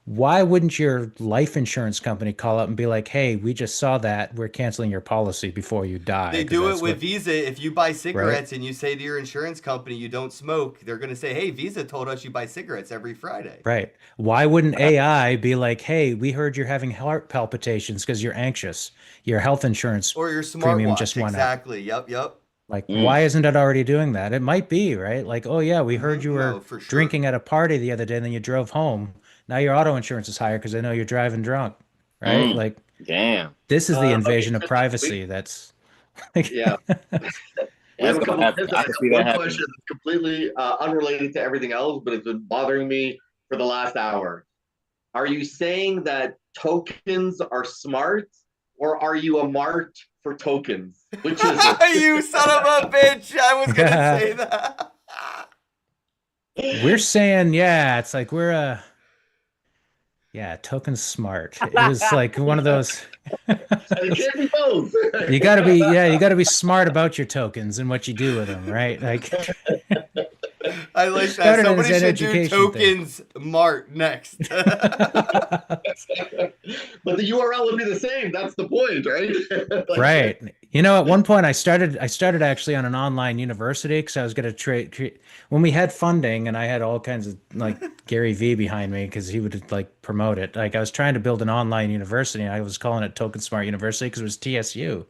why wouldn't your life insurance company call up and be like, hey, we just saw that. We're canceling your policy before you die? They 'Cause do it that's with what- Visa. If you buy cigarettes and you say to your insurance company you don't smoke, they're going to say, hey, Visa told us you buy cigarettes every Friday. Right. Why wouldn't AI be like, hey, we heard you're having heart palpitations because you're anxious. Your health insurance Or your premium smartwatch. just went up. Exactly. Yep. Like, why isn't it already doing that? It might be, right? Like, oh yeah, we heard you were No, for sure. drinking at a party the other day and then you drove home. Now your auto insurance is higher because they know you're driving drunk, right? Like, Damn. this is the invasion okay, of privacy. That's like, Yeah. We That's have a gonna couple happen. of I can see that one happening. question that's completely unrelated to everything else, but it's been bothering me for the last hour. Are you saying that tokens are smart, or are you a mart for tokens? Which is it? You son of a bitch. I was going to say that. we're saying, yeah, it's like token smart. It was like one of those. It can't be both. You gotta be smart about your tokens and what you do with them, right? Like, I like that. Started as Somebody an should do education tokens mart next. But the URL would be the same. That's the point, right? Like, right. You know, at one point I started actually on an online university because I was going to when we had funding and I had all kinds of like Gary V behind me because he would like promote it. Like I was trying to build an online university and I was calling it Token Smart University because it was TSU.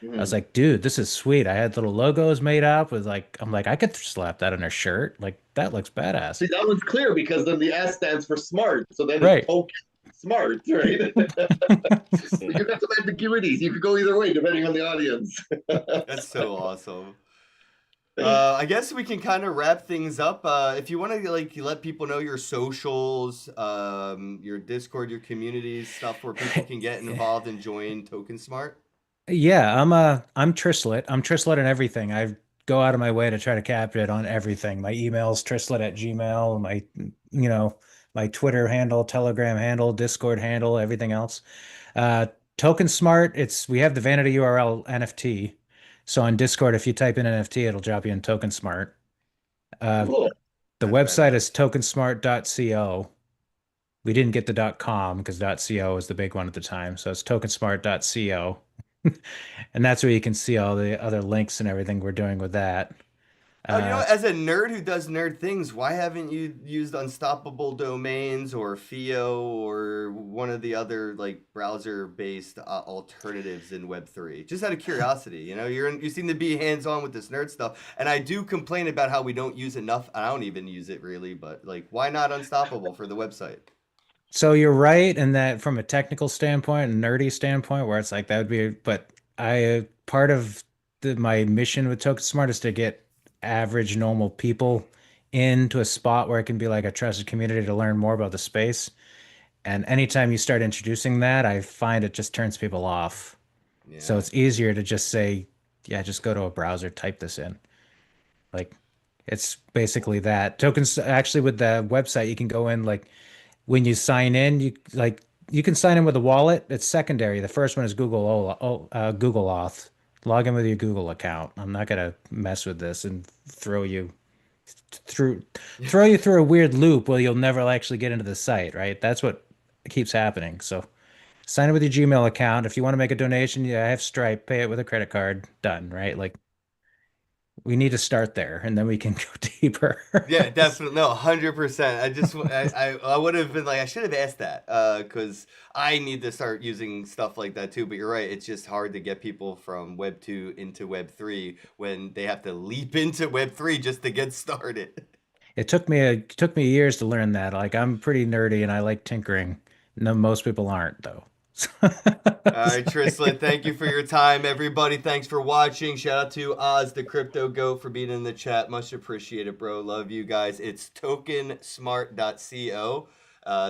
I was like, dude, this is sweet. I had little logos made up with like, I'm like, I could slap that on a shirt. Like that looks badass. See, that one's clear because then the S stands for smart. So then Right. it's token smart, right? You got some ambiguities. You could go either way depending on the audience. That's so awesome. I guess we can kind of wrap things up. If you want to like let people know your socials, your Discord, your communities, stuff where people can get involved and join Token Smart. Yeah, I'm Trislet. I'm Trislet in everything. I go out of my way to try to capture it on everything. My email's trislet@gmail, my Twitter handle, Telegram handle, Discord handle, everything else. Token Smart, we have the vanity URL NFT. So on Discord, if you type in NFT, it'll drop you in Token Smart. Cool. The website is tokensmart.co. We didn't get the .com because .co was the big one at the time. So it's tokensmart.co. And that's where you can see all the other links and everything we're doing with that. As a nerd who does nerd things, why haven't you used Unstoppable Domains or FIO or one of the other like browser-based alternatives in Web3? Just out of curiosity, you seem to be hands-on with this nerd stuff, and I do complain about how we don't use enough. I don't even use it really, but like, why not Unstoppable for the website? So you're right in that from a technical standpoint and nerdy standpoint, where it's like that would be, but part of my mission with Token Smart is to get average normal people into a spot where it can be like a trusted community to learn more about the space. And anytime you start introducing that, I find it just turns people off. Yeah. So it's easier to just say, yeah, just go to a browser, type this in. Like it's basically that. Tokens actually with the website, you can go in like when you sign in, you can sign in with a wallet. It's secondary. The first one is Google Auth. Log in with your Google account. I'm not gonna mess with this and throw you through a weird loop where you'll never actually get into the site, right? That's what keeps happening. So sign in with your Gmail account. If you want to make a donation, I have Stripe, pay it with a credit card, done, right? Like we need to start there and then we can go deeper. Yeah, definitely. No, 100%. I would have been like, I should have asked that because I need to start using stuff like that too. But you're right. It's just hard to get people from Web 2 into Web 3 when they have to leap into Web 3 just to get started. It took me years to learn that. Like I'm pretty nerdy and I like tinkering. No, most people aren't though. All right, Trislet, thank you for your time. Everybody, thanks for watching. Shout out to Oz, the Crypto Goat, for being in the chat. Much appreciated, bro. Love you guys. It's tokensmart.co.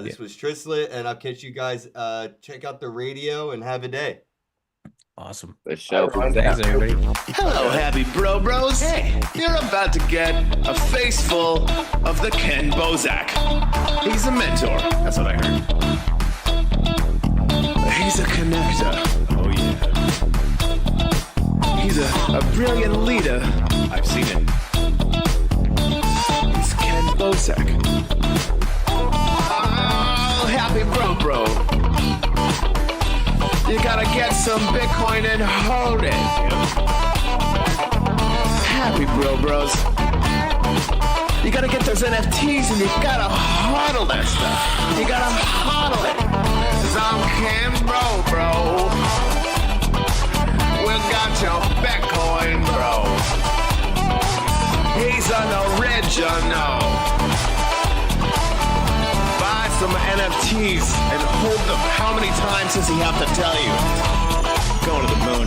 This was Trislet, and I'll catch you guys. Check out the radio and have a day. Awesome. The show. Thanks, everybody. Hello, happy bros. Hey, you're about to get a face full of the Ken Bozak. He's a mentor. That's what I heard. He's a connector. Oh, yeah. He's a brilliant leader. I've seen it. He's Ken Bozak. Oh, happy happy bro. You gotta get some Bitcoin and hold it. Happy bros. You gotta get those NFTs and you gotta hodl that stuff. You gotta hodl it. 'Cause I'm Ken bro. We got your Bitcoin, bro. He's an original. Buy some NFTs and hold them. How many times does he have to tell you? Going to the moon.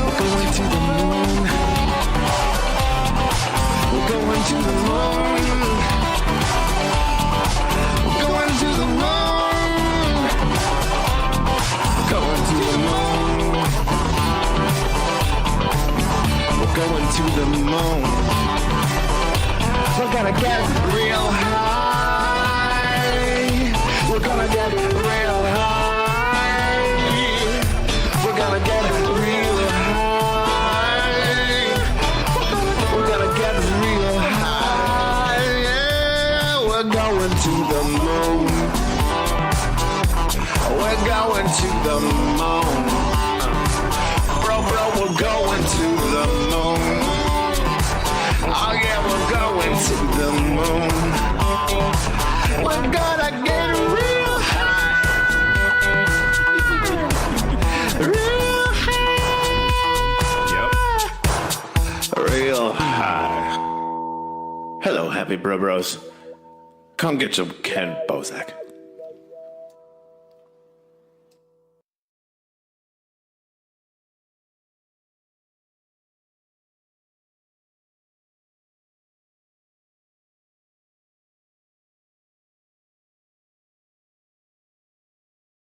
We're going to the moon. We're going to the moon. We're going to the moon. Going to the moon. We're going to the moon. We're gonna get real high. We're gonna get real high. We're gonna get real high. We're gonna get real high. Yeah, we're going to the moon. We're going to the moon. Bro, we're going to the moon. Oh yeah, we're going to the moon. We're gonna get real high. Real high. Yep. Real high. Hello, happy bros. Come get some Ken Bozak.